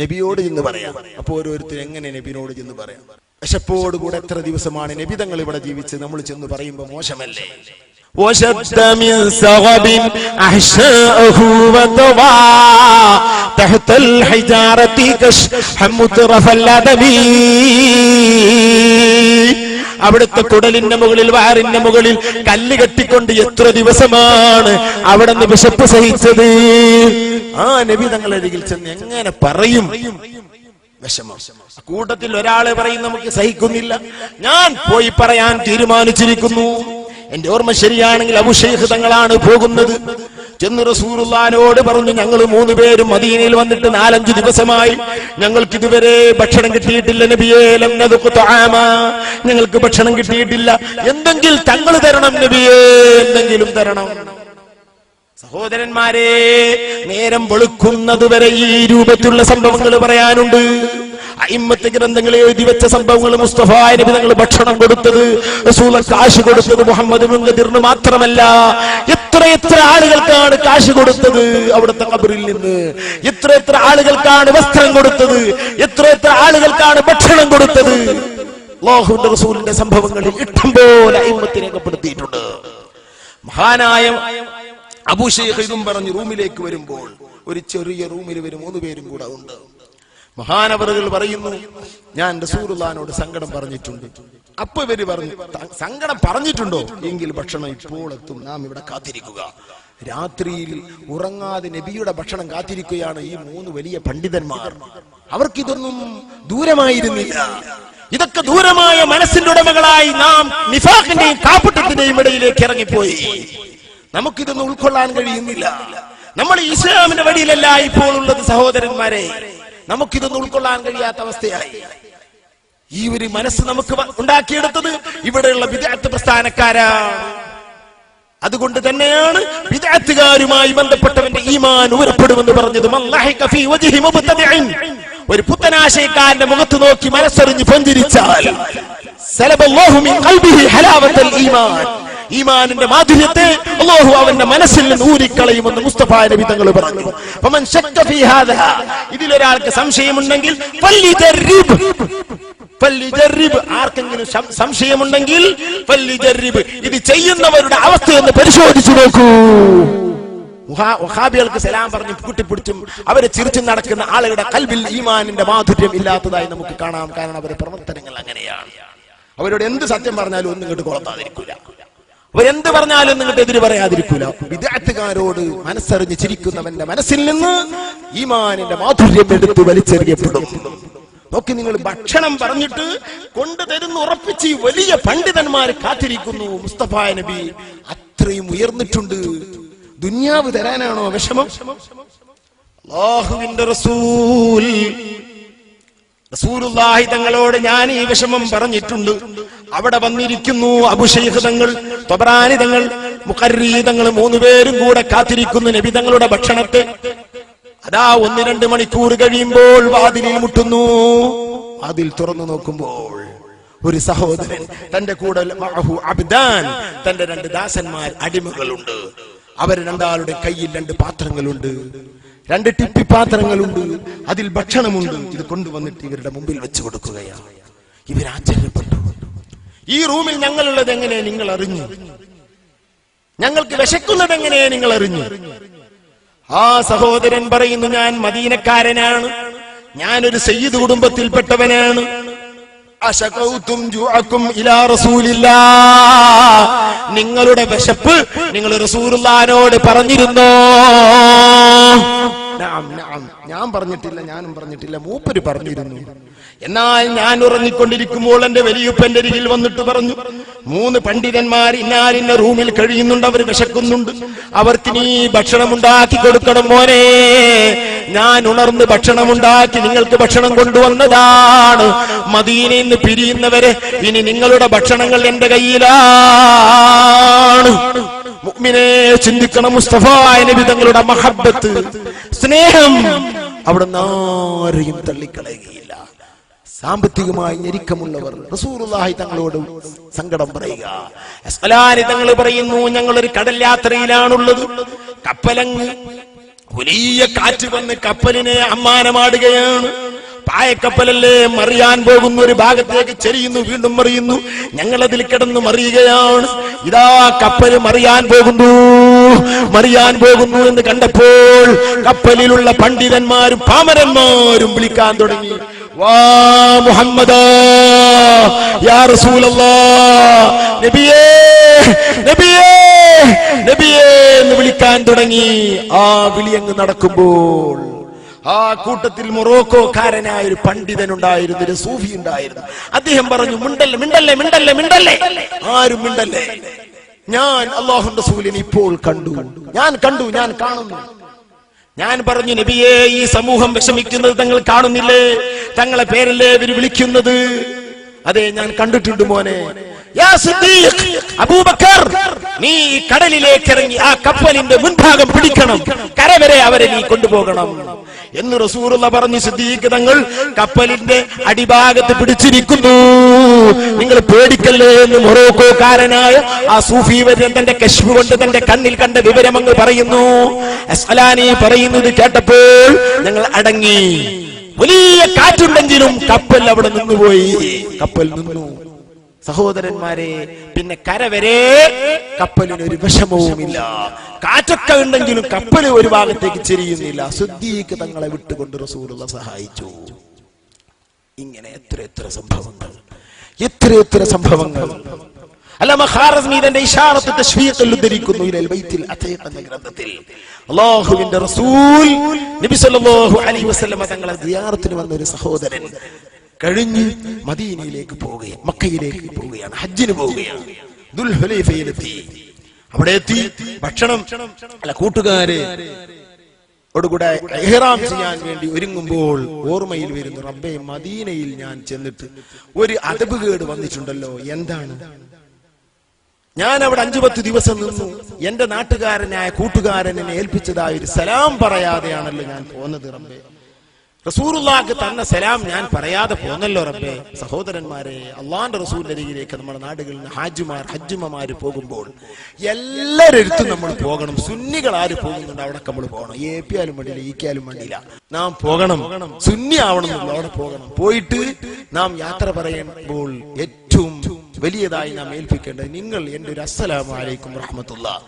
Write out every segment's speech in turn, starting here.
നബിയോട് ചെന്ന് പറയാം. അപ്പൊ ഓരോരുത്തരും എങ്ങനെ നബിയോട് ചെന്ന് പറയാം? വിശപ്പോടുകൂടെ എത്ര ദിവസമാണ് നബി തങ്ങൾ ഇവിടെ ജീവിച്ച് നമ്മൾ ചെന്ന് പറയുമ്പോ മോശമല്ലേ? وشد من سغب أحشاءه وضوى تحت الحجارة كشح مترف الأدب. അവിടുത്തെ കുടലിന്റെ മുകളിൽ വയറിന്റെ മുകളിൽ കല്ല് കെട്ടിക്കൊണ്ട് എത്ര ദിവസമാണ് അവിടെ നിന്ന് വിശപ്പ് സഹിച്ചത്? ആ നബി തങ്ങളുടെ അരികിൽ ചെന്ന് എങ്ങനെ പറയും? വിഷമം. കൂട്ടത്തിൽ ഒരാളെ പറയും നമുക്ക് സഹിക്കുന്നില്ല, ഞാൻ പോയി പറയാൻ തീരുമാനിച്ചിരിക്കുന്നു. എന്റെ ഓർമ്മ ശരിയാണെങ്കിൽ അബൂശൈഖ് തങ്ങളാണ് പോകുന്നത്. ചെന്ന് റസൂലുള്ളാഹിനോട് പറഞ്ഞു, ഞങ്ങൾ 3 പേരും മദീനയിൽ വന്നിട്ട് 4-5 ദിവസമായി, ഞങ്ങൾക്ക് ഇതുവരെ ഭക്ഷണം കിട്ടിയിട്ടില്ല നബിയേ. ലം നദുഖ് തആമ, ഞങ്ങൾക്ക് ഭക്ഷണം കിട്ടിയിട്ടില്ല, എന്തെങ്കിലും തങ്ങൾ തരണം നബിയേ, എന്തെങ്കിലും തരണം. സഹോദരന്മാരെ, നേരം വെളുക്കുന്നതുവരെ ഈ രൂപത്തിലുള്ള സംഭവങ്ങൾ പറയാനുണ്ട്. അയിമ്മത്ത് ഗ്രന്ഥങ്ങൾ എഴുതി വെച്ച സംഭവങ്ങൾ. മുസ്തഫ നബി തങ്ങൾ ഭക്ഷണം കൊടുത്തത്, റസൂൽ കാശ് കൊടുത്തത് മുഹമ്മദ് മുൻകദിറിന് മാത്രമല്ല, എത്ര ആളുകൾക്കാണ് കാശ് കൊടുത്തത് അവിടുത്തെ ഖബറിൽ നിന്ന്, എത്ര ആളുകൾക്കാണ് വസ്ത്രം കൊടുത്തത്, എത്ര ആളുകൾക്കാണ് ഭക്ഷണം കൊടുത്തത്. അല്ലാഹുവിന്റെ റസൂലിന്റെ സംഭവങ്ങളിൽ ഇഷ്ടംപോലെ അയിമ്മത്ത് രേഖപ്പെടുത്തിയിട്ടുണ്ട്. മഹാനായ അബൂശൈഖ് ഇതും പറഞ്ഞ് റൂമിലേക്ക് വരുമ്പോൾ, ഒരു ചെറിയ റൂമിൽ 3 പേരും കൂടെ ഉണ്ട്. മഹാനവറുകൾ പറയുന്നു, ഞാൻ റസൂലുള്ളാഹിനോട് സങ്കടം പറഞ്ഞിട്ടുണ്ട്. അപ്പൊ ഇവര് പറഞ്ഞു, സങ്കടം പറഞ്ഞിട്ടുണ്ടോ എങ്കിൽ ഭക്ഷണം ഇപ്പോൾ എത്തും, നാം ഇവിടെ കാത്തിരിക്കുക. രാത്രിയിൽ ഉറങ്ങാതെ നബിയുടെ ഭക്ഷണം കാത്തിരിക്കുകയാണ് ഈ 3 വലിയ പണ്ഡിതന്മാർ. അവർക്കിതൊന്നും ദൂരമായിരുന്നില്ല. ഇതൊക്കെ ദൂരമായ മനസ്സിന്റെ ഉടമകളായി നാം നിഫാഖിന്റെയും കാപ്പട്ടത്തിന്റെയും ഇടയിലേക്ക് ഇറങ്ങിപ്പോയി. നമുക്കിതൊന്നും ഉൾക്കൊള്ളാൻ കഴിയുന്നില്ല. നമ്മൾ ഇസ്ലാമിന്റെ വഴിയിലല്ല ഇപ്പോൾ ഉള്ളത് സഹോദരന്മാരെ. നമുക്കിതൊന്നും ഉൾക്കൊള്ളാൻ കഴിയാത്ത അവസ്ഥയായി. ഈ ഒരു മനസ്സ് നമുക്ക് ഉണ്ടാക്കിയെടുത്തത് ഇവിടെയുള്ള ബിദ്അത്ത് പ്രസ്ഥാനക്കാരാണ്. അതുകൊണ്ട് തന്നെയാണ് ബിദ്അത്തുകാരുമായി ബന്ധപ്പെട്ടവന്റെ ഈമാൻ ഉയരപ്പെടുമെന്ന് പറഞ്ഞത്. ഒരു പുത്തനാശയക്കാരന്റെ മുഖത്ത് നോക്കി മനസ്സറിഞ്ഞ് പുഞ്ചിരിച്ചാൽ ഈമാനിന്റെ മാധുര്യത്തെ അല്ലാഹു അവന്റെ മനസ്സിൽ നിന്ന് ഊരിക്കളയുമെന്ന് മുസ്തഫ നബി തങ്ങൾ പറഞ്ഞു. ഇതിലൊരാൾക്ക് സംശയമുണ്ടെങ്കിൽ ആർക്കെങ്കിലും സംശയമുണ്ടെങ്കിൽ ഇത് ചെയ്യുന്നവരുടെ അവസ്ഥയൊന്ന് പരിശോധിച്ചു നോക്കൂ. വഹാബികൾക്ക് സലാം പറഞ്ഞു കൂട്ടിപ്പിടിച്ചും അവരെ ചിരിച്ചു നടക്കുന്ന ആളുകളുടെ ഖൽബിൽ ഈമാനിന്റെ മാധുര്യം ഇല്ലാത്തതായി നമുക്ക് കാണാം. കാരണം അവരുടെ പ്രവർത്തനങ്ങൾ അങ്ങനെയാണ്. അവരോട് എന്ത് സത്യം പറഞ്ഞാലും ഒന്നും ഇങ്ങോട്ട് കൊളത്താതിരിക്കൂല, അവരെന്ത് പറഞ്ഞാലും നിങ്ങട്ട് എതിര് പറയാതിരിക്കൂല. വിദഅത്തുകാരോട് മനസ്സറിഞ്ഞ് ചിരിക്കുന്നവന്റെ മനസ്സിൽ നിന്ന് ഈമാനിന്റെ മാധുര്യം എടുത്ത് വലിച്ചെറിയപ്പെടും. നോക്കി, നിങ്ങൾ ഭക്ഷണം പറഞ്ഞിട്ട് കൊണ്ടുതരുന്ന ഉറപ്പിച്ച് വലിയ പണ്ഡിതന്മാർ കാത്തിരിക്കുന്നു. മുസ്തഫ നബി അത്രയും ഉയർന്നിട്ടുണ്ട്. ദുനിയാവ് തരാനാണോ വിഷമം? അല്ലാഹുവിന്റെ റസൂലുള്ളാഹി തങ്ങളോട് ഞാൻ ഈ വിഷമം പറഞ്ഞിട്ടുണ്ട്. അവിടെ വന്നിരിക്കുന്നു അബൂശൈഖ് തങ്ങൾ, ത്വബറാനി തങ്ങൾ, മുഖർരി തങ്ങൾ 3 പേരും കൂടെ കാത്തിരിക്കുന്നു നബി തങ്ങളുടെ ഭക്ഷണത്തെ. അതാ 1-2 മണിക്കൂർ കഴിയുമ്പോൾ വാതിലിൽ മുട്ടുന്നു. വാതിൽ തുറന്നു നോക്കുമ്പോൾ ഒരു സഹോദരൻ, തന്റെ കൂടെ അബ്ദാൻ, തന്റെ 2 ദാസന്മാർ, അടിമകളുണ്ട്. അവർ രണ്ടാളുടെ കയ്യിൽ 2 പാത്രങ്ങളുണ്ട്, 2 ടിപ്പി പാത്രങ്ങളുണ്ട്, അതിൽ ഭക്ഷണമുണ്ട്. ഇത് കൊണ്ടുവന്നിട്ട് ഇവരുടെ മുമ്പിൽ വെച്ച് കൊടുക്കുകയാണ്. ഇവർ ആശ്ചര്യപ്പെട്ടു. ഈ റൂമിൽ ഞങ്ങളുള്ളത് എങ്ങനെ നിങ്ങൾ അറിഞ്ഞു? ഞങ്ങൾക്ക് വിശക്കുന്നത് എങ്ങനെ നിങ്ങൾ അറിഞ്ഞു? ആ സഹോദരൻ പറയുന്നു, ഞാൻ മദീനക്കാരനാണ്, ഞാനൊരു സയ്യിദ് കുടുംബത്തിൽപ്പെട്ടവനാണ്. അശകൗതും ജുഅകും ഇലാ റസൂലില്ലാഹ്, നിങ്ങളുടെ വിശപ്പ് നിങ്ങൾ റസൂലുള്ളാഹിനോട് പറഞ്ഞിരുന്നോ? ഞാൻ പറഞ്ഞിട്ടില്ല, ഞാനും പറഞ്ഞിട്ടില്ല, മൂപ്പര് പറഞ്ഞിരുന്നു. എന്നാൽ ഞാൻ ഉറങ്ങിക്കൊണ്ടിരിക്കുമ്പോൾ എന്റെ വലിയുപ്പന്റെ അരികിൽ വന്നിട്ട് പറഞ്ഞു, 3 പണ്ഡിതന്മാർ ഇന്നാലിന്ന റൂമിൽ കഴിയുന്നുണ്ട്, അവർ വിശക്കുന്നുണ്ട്, അവർക്ക് നീ ഭക്ഷണം ഉണ്ടാക്കി കൊടുക്കണം മോനെ. ഞാൻ ഉണർന്ന് ഭക്ഷണമുണ്ടാക്കി നിങ്ങൾക്ക് ഭക്ഷണം കൊണ്ടുവന്നതാണ്. മദീനയിൽ നിന്ന് പിരിയുന്നവരെ ഇനി നിങ്ങളുടെ ഭക്ഷണങ്ങൾ എന്റെ കയ്യിലാണ്. മുഅ്മിനെ ചിന്തിക്കണം, മുസ്തഫ നബി തങ്ങളുടെ മഹബ്ബത്ത്, സ്നേഹം അവിടെ ആരെയും തള്ളിക്കളയുകയില്ല. സാമ്പത്തികമായി ഞെരുക്കമുള്ളവർ റസൂലുള്ളാഹി തങ്ങളോട് സങ്കടം പറയുക. അസ്അലാനി തങ്ങൾ പറയുന്നു, ഞങ്ങളൊരു കടൽ യാത്രയിലാണുള്ളത്. കപ്പലങ്ങ് വലിയ കാറ്റ് വന്ന് കപ്പലിനെ അമ്മാനമാടുകയാണ്. പായക്കപ്പലല്ലേ, മറിയാൻ പോകുന്ന ഒരു ഭാഗത്തേക്ക് ചെരിയുന്നു, വീണ്ടും മറിയുന്നു. ഞങ്ങൾ അതിൽ കിടന്ന് മറിയുകയാണ്. ഇതാ കപ്പൽ മറിയാൻ പോകുന്നു എന്ന് കണ്ടപ്പോൾ കപ്പലിലുള്ള പണ്ഡിതന്മാരും പാമരന്മാരും വിളിക്കാൻ തുടങ്ങി, വാ മുഹമ്മദാ, യാ റസൂലല്ലാഹ്, നബിയേ നബിയേ നബിയേ എന്ന് വിളിക്കാൻ തുടങ്ങി. ആ വിളി അങ്ങ് നടക്കുമ്പോൾ ആ കൂട്ടത്തിൽ മൊറോക്കോക്കാരനായ ഒരു പണ്ഡിതൻ ഉണ്ടായിരുന്നു, ഒരു സൂഫി ഉണ്ടായിരുന്നു. അദ്ദേഹം പറഞ്ഞു, മിണ്ടല്ലേ മിണ്ടല്ലേ മിണ്ടല്ലേ മിണ്ടല്ലേ, ആരും മിണ്ടല്ലേ. ഞാൻ അല്ലാഹുവിന്റെ റസൂലിനെ ഇപ്പോൾ കണ്ടു, ഞാൻ കാണുന്നു. ഞാൻ പറഞ്ഞു, നബിയേ, ഈ സമൂഹം വിഷമിക്കുന്നത് തങ്ങൾ കാണുന്നില്ലേ? തങ്ങളെ പേരല്ലേ ഇവർ വിളിക്കുന്നത്? അതെ, ഞാൻ കണ്ടിട്ടുണ്ട് മോനെ. യാ സിദ്ദീഖ്, അബൂബക്കർ, നീ കടലിലേക്ക് ഇറങ്ങി ആ കപ്പലിന്റെ മുൻഭാഗം പിടിക്കണം, കരവരെ അവരെ നീ കൊണ്ടുപോകണം എന്ന് റസൂലുള്ളാഹി പറഞ്ഞു. സിദ്ദീഖ് തങ്ങൾ കപ്പലിന്റെ അടിഭാഗത്ത് പിടിച്ചിരിക്കുന്നു. നിങ്ങൾ പേടിക്കല്ലേ എന്ന് മൊറോക്കോക്കാരനായ ആ സൂഫി വര്യൻ തന്റെ കശ്ഫ് കൊണ്ട് തന്റെ കണ്ണിൽ കണ്ട വിവരം അങ്ങ് പറയുന്നു. അസ്അലാനി പറയുന്നത് കേട്ടപ്പോൾ ഞങ്ങൾ അടങ്ങി. വലിയ കാറ്റുണ്ടെങ്കിലും കപ്പൽ അവിടെ നിന്നുപോയി. കപ്പൽ നിന്നു. സഹോദരന്മാരെ, പിന്നെ കരവരെ കപ്പലിന് ഒരു വിഷമവുമില്ല. കാറ്റൊക്കെ ഉണ്ടെങ്കിലും കപ്പൽ ഒരു ഭാഗത്തേക്ക് ചെരിയുന്നില്ല. സിദ്ദീഖ് തങ്ങളെ വിട്ടുകൊണ്ട് റസൂലുള്ളാഹി സഹായിച്ചു. ഇങ്ങനെ എത്ര സംഭവങ്ങൾ അല്ലാമ ഖാറസ്മി തന്റെ ഇശാറത്ത് തശ്വീഖിൽ ഉദ്ധരിക്കുന്നു. ഇലൽ ബൈത്തിൽ അതീഖ് എന്ന ഗ്രന്ഥത്തിൽ അല്ലാഹുവിന്റെ റസൂൽ നബി സല്ലല്ലാഹു അലൈഹി വസല്ലം തങ്ങളെ സിയാറത്തിന് വന്ന ഒരു സഹോദരൻ കഴിഞ്ഞ് മദീനയിലേക്ക് പോവുകയാണ്, മക്കയിലേക്ക് പോവുകയാണ്, ഹജ്ജിന് പോവുകയാണ്. ദുൽഹുലൈഫയിലെത്തി. അവിടെ എത്തി ഭക്ഷണം കൂട്ടുകാരെ ഓടുകൂടെ ഇഹ്റാം ചെയ്യാൻ വേണ്ടി ഒരുങ്ങുമ്പോൾ ഓർമ്മയിൽ വരുന്നു, റബ്ബേ, മദീനയിൽ ഞാൻ ചെന്നിട്ട് ഒരു അദബ് കേട് വന്നിട്ടുണ്ടല്ലോ. എന്താണ്? ഞാൻ അവിടെ 5-10 ദിവസം നിന്നു. എന്റെ നാട്ടുകാരനായ കൂട്ടുകാരനെ ഏൽപ്പിച്ചതായ ഒരു സലാം പറയാതെയാണല്ലോ ഞാൻ പോന്നത്. റബ്ബേ, റസൂലുള്ളാഹിക്ക് തന്ന സലാം ഞാൻ പറയാതെ പോന്നല്ലോ റബ്ബേ. സഹോദരന്മാരെ, അള്ളാന്റെ റസൂലിന്റെ അരികിലേക്ക് നമ്മുടെ നാടുകളിൽ നിന്ന് ഹജ്ജുമാര് പോകുമ്പോൾ എല്ലാവരും നമ്മൾ പോകണം. സുന്നികൾ ആര് പോകുന്നുണ്ട് അവിടെ നമ്മൾ പോകണം. AP ആയാലും വേണ്ടിയില്ല, EK ആയാലും വേണ്ടിയില്ല, നാം പോകണം. സുന്നി ആവണമെന്നുള്ളൂ, അവിടെ പോകണം. പോയിട്ട് നാം യാത്ര പറയുമ്പോൾ ഏറ്റവും വലിയതായി നാം ഏൽപ്പിക്കേണ്ടത്, നിങ്ങൾ എന്റെ ഒരു അസ്സലാമു അലൈക്കും റഹ്മത്തുള്ളാഹ്,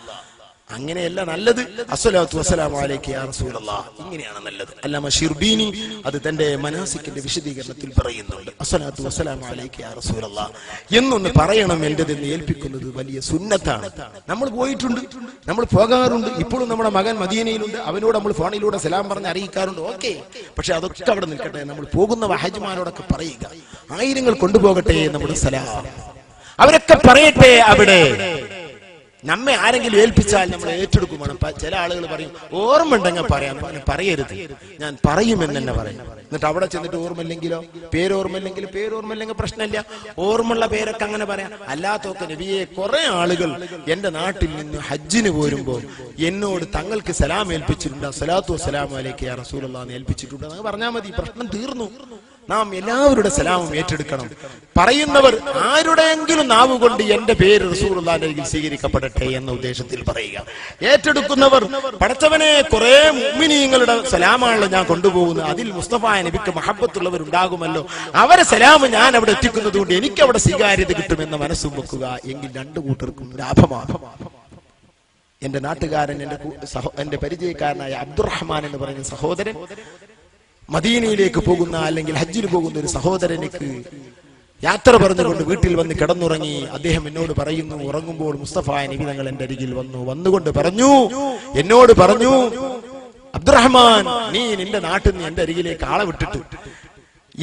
അങ്ങനെയല്ല നല്ലത്. അസ്സലാത്തു വസ്സലാമു അലൈക യാ റസൂലല്ലാഹ്, ഇങ്ങനെയാണ് നല്ലത്. അല്ലാമ ഷിർബീനി അത് തന്റെ മനാസിക്കിന്റെ വിശദീകരണത്തിൽ പറയുന്നുണ്ട്. അസ്സലാത്തു വസ്സലാമു അലൈക യാ റസൂലല്ലാഹ് എന്നൊന്ന് പറയണം എന്റേതെന്ന് ഏൽപ്പിക്കുന്നത് വലിയ സുന്നത്താണ്. നമ്മൾ പോയിട്ടുണ്ട്, നമ്മൾ പോകാറുണ്ട്. ഇപ്പോഴും നമ്മുടെ മകൻ മദീനയിലുണ്ട്. അവനോട് നമ്മൾ ഫോണിലൂടെ സലാം പറഞ്ഞ് അറിയിക്കാറുണ്ട്. ഓക്കെ, പക്ഷെ അതൊക്കെ അവിടെ നിൽക്കട്ടെ. നമ്മൾ പോകുന്ന വഹജ്മാരോടൊക്കെ പറയുക, ആയിരങ്ങൾ കൊണ്ടുപോകട്ടെ നമ്മുടെ സലാം, അവരൊക്കെ പറയട്ടെ. അവിടെ നമ്മെ ആരെങ്കിലും ഏൽപ്പിച്ചാൽ നമ്മൾ ഏറ്റെടുക്കും. ചില ആളുകൾ പറയും, ഓർമ്മ ഉണ്ടെങ്കിൽ പറയാം. പറയരുത്, ഞാൻ പറയുമെന്ന് തന്നെ പറയും. എന്നിട്ട് അവിടെ ചെന്നിട്ട് ഓർമ്മയില്ലെങ്കിലോ, പേരോർമ്മയില്ലെങ്കിൽ പ്രശ്നമില്ല. ഓർമ്മയുള്ള പേരൊക്കെ അങ്ങനെ പറയാം. അല്ലാത്തൊക്കെ നബിയെ, കുറെ ആളുകൾ എന്റെ നാട്ടിൽ നിന്ന് ഹജ്ജിന് പോരുമ്പോ എന്നോട് തങ്ങൾക്ക് സലാം ഏൽപ്പിച്ചിട്ടുണ്ട്, അസ്സലാത്തു വസ്സലാമു അലൈക യാ റസൂലല്ലാഹ് എന്ന് ഏൽപ്പിച്ചിട്ടുണ്ട്. അത് പറഞ്ഞാൽ മതി, പ്രശ്നം തീർന്നു. നാം എല്ലാവരുടെ സലാമും ഏറ്റെടുക്കണം. പറയുന്നവർ ആരുടെയെങ്കിലും നാവ് കൊണ്ട് എന്റെ പേര് റസൂലുള്ളാഹിന്റെ അരികിൽ സ്വീകരിക്കപ്പെടട്ടെ എന്ന ഉദ്ദേശത്തിൽ പറയുക. ഏറ്റെടുക്കുന്നവർ, പടച്ചവനെ, കുറെ മുഅ്മിനീങ്ങളുടെ സലാമാണല്ലോ ഞാൻ കൊണ്ടുപോകുന്നത്, അതിൽ മുസ്തഫ നബിക്ക് മഹബ്ബത്തുള്ളവരുണ്ടാകുമല്ലോ, അവരെ സലാം ഞാൻ അവിടെ എത്തിക്കുന്നത് കൊണ്ട് എനിക്ക് അവിടെ സ്വീകാര്യത കിട്ടുമെന്ന മനസ്സും വെക്കുക. എങ്കിൽ രണ്ടു കൂട്ടർക്കും ലാഭമാണ്. എന്റെ നാട്ടുകാരൻ, എന്റെ പരിചയക്കാരനായ അബ്ദുറഹ്മാൻ എന്ന് പറയുന്ന സഹോദരൻ മദീനയിലേക്ക് പോകുന്ന അല്ലെങ്കിൽ ഹജ്ജിന് പോകുന്ന ഒരു സഹോദരനിക്ക് യാത്ര പറഞ്ഞുകൊണ്ട് വീട്ടിൽ വന്ന് കിടന്നുറങ്ങി. അദ്ദേഹം എന്നോട് പറയുന്നു, ഉറങ്ങുമ്പോൾ മുസ്തഫ നബി തങ്ങൾ എന്റെ അരികിൽ വന്നുകൊണ്ട് എന്നോട് പറഞ്ഞു, അബ്ദുറഹ്മാൻ, നീ നിന്റെ നാട്ടിൽ നിന്ന് എന്റെ അരികിലേക്ക് ആളെ വിട്ടിട്ട്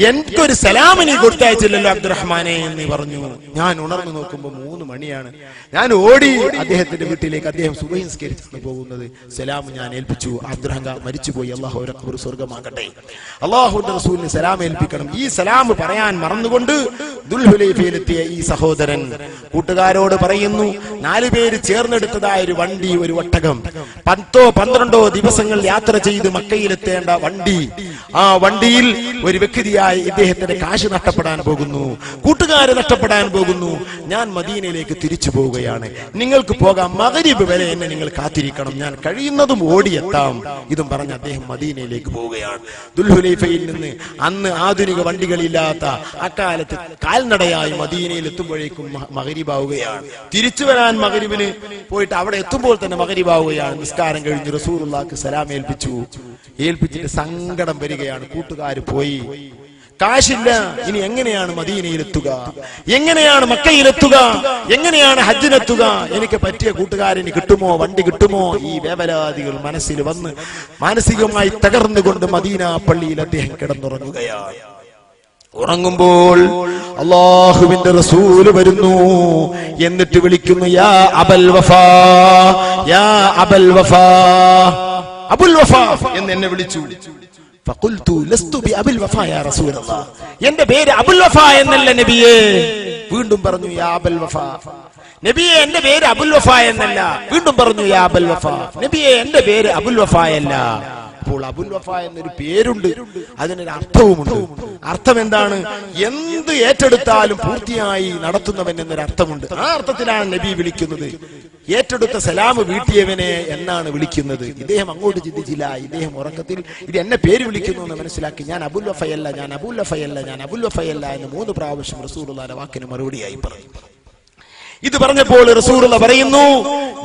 എനിക്കൊരു സലാം നീ കൊടുത്തയച്ചില്ലല്ലോ അബ്ദുറഹ്മാനെ എന്ന് പറഞ്ഞു. ഞാൻ ഉണർന്നു നോക്കുമ്പോൾ 3 മണിയാണ്. ഞാൻ ഓടി അദ്ദേഹത്തിന്റെ വീട്ടിലേക്ക്. അദ്ദേഹം സുബഹി നിസ്കരിച്ചാണ് പോകുന്നത്. സലാം ഞാൻ ഏൽപ്പിച്ചു. അബ്ദുറഹ്മാൻ മരിച്ചുപോയി, അല്ലാഹു അവരെ ഖബർ സ്വർഗ്ഗമാക്കട്ടെ. അല്ലാഹുവിന്റെ റസൂലിന് സലാം ഏൽപ്പിക്കണം. ഈ സലാം പറയാൻ മറന്നുകൊണ്ട് ദുൽഹുലൈഫയിലെത്തിയ ഈ സഹോദരൻ കൂട്ടുകാരോട് പറയുന്നു, 4 പേര് ചേർന്നെടുത്തതായ ഒരു വണ്ടി, ഒരു ഒട്ടകം, 10-12 ദിവസങ്ങൾ യാത്ര ചെയ്ത് മക്കയിലെത്തേണ്ട വണ്ടി, ആ വണ്ടിയിൽ ഒരു വ്യക്തിയായ ഇദ്ദേഹത്തിന്റെ കാശ് നഷ്ടപ്പെടാൻ പോകുന്നു, കൂട്ടുകാരെ നഷ്ടപ്പെടാൻ പോകുന്നു. ഞാൻ മദീനയിലേക്ക് തിരിച്ചു പോവുകയാണ്, നിങ്ങൾക്ക് പോകാം, മഗ്രിബ് വരെ എന്നെ നിങ്ങൾ കാത്തിരിക്കണം, ഞാൻ കഴിയുന്നതും ഓടിയെത്താം. ഇതും പറഞ്ഞ് അദ്ദേഹം മദീനയിലേക്ക് പോവുകയാണ്. ദുൽഹുലൈഫയിൽ നിന്ന് അന്ന് ആധുനിക വണ്ടികളില്ലാത്ത അക്കാലത്ത് കാൽനടയായി മദീനയിൽ എത്തുമ്പോഴേക്കും മഗ്രിബാവുകയാണ്. തിരിച്ചു വരാൻ മഗ്രിബിന് പോയിട്ട് അവിടെ എത്തുമ്പോൾ തന്നെ മഗ്രിബാവുകയാണ്. നിസ്കാരം കഴിഞ്ഞ് റസൂലുള്ളാഹിക്ക് സലാം ഏൽപ്പിച്ചിട്ട് സങ്കടം വരികയാണ്. കൂട്ടുകാർ പോയി, കാശില്ല, ഇനി എങ്ങനെയാണ് മദീനയിലെത്തുക, എങ്ങനെയാണ് മക്കയിലെത്തുക, എങ്ങനെയാണ് ഹജ്ജിനെത്തുക, എനിക്ക് പറ്റിയ കൂട്ടുകാരന് കിട്ടുമോ, വണ്ടി കിട്ടുമോ? ഈ വേവലാദികൾ മനസ്സിൽ വന്ന് മാനസികമായി തകർന്നുകൊണ്ട് മദീന പള്ളിയിൽ അദ്ദേഹം കിടന്നുറങ്ങുകയാണ്. ഉറങ്ങുമ്പോൾ അല്ലാഹുവിന്റെ റസൂല് വരുന്നു, എന്നിട്ട് വിളിക്കുന്നു, യാ അബൽ വഫാ, യാ അബൽ വഫാ, അബുൽ വഫാ എന്ന് എന്നെ വിളിച്ചു. ഫഖുൽതു ലസ്തു ബി അബുൽ വഫാ യാ റസൂലല്ലാഹ്, എന്റെ പേര് അബുൽ വഫാ എന്നല്ല നബിയേ. വീണ്ടും പറഞ്ഞു, യാ അബുൽ വഫാ, നബിയെ എന്റെ പേര് അബുൽ വഫാ എന്നല്ല. വീണ്ടും പറഞ്ഞു, യാ അബുൽ വഫാ, നബിയെ എന്റെ പേര് അബുൽ വഫാ അല്ല. അപ്പോൾ അബുൽ വഫ എന്നൊരു പേരുണ്ട്, അതിനൊരു അർത്ഥവുമുണ്ട്. അർത്ഥം എന്താണ്? എന്ത് ഏറ്റെടുത്താലും പൂർത്തിയായി നടത്തുന്നവൻ എന്നൊരു അർത്ഥമുണ്ട്. ആ അർത്ഥത്തിലാണ് നബി വിളിക്കുന്നത്. ഏറ്റെടുത്ത സലാം വീട്ടിയവനെ എന്നാണ് വിളിക്കുന്നത്. ഇദ്ദേഹം അങ്ങോട്ട് ചിന്തിച്ചില്ല. ഇദ്ദേഹം ഉറക്കത്തിൽ ഇത് എന്നെ പേര് വിളിക്കുന്നു എന്ന് മനസ്സിലാക്കി, ഞാൻ അബുൽ വഫയല്ല, ഞാൻ അബുൽ വഫയല്ല, ഞാൻ അബുൽ വഫയല്ല എന്ന് 3 പ്രാവശ്യം റസൂലുള്ളാഹിയുടെ വാക്കിന് മറുപടിയായി പറഞ്ഞു. ഇത് പറഞ്ഞപ്പോൾ റസൂലുള്ളാഹി പറയുന്നു,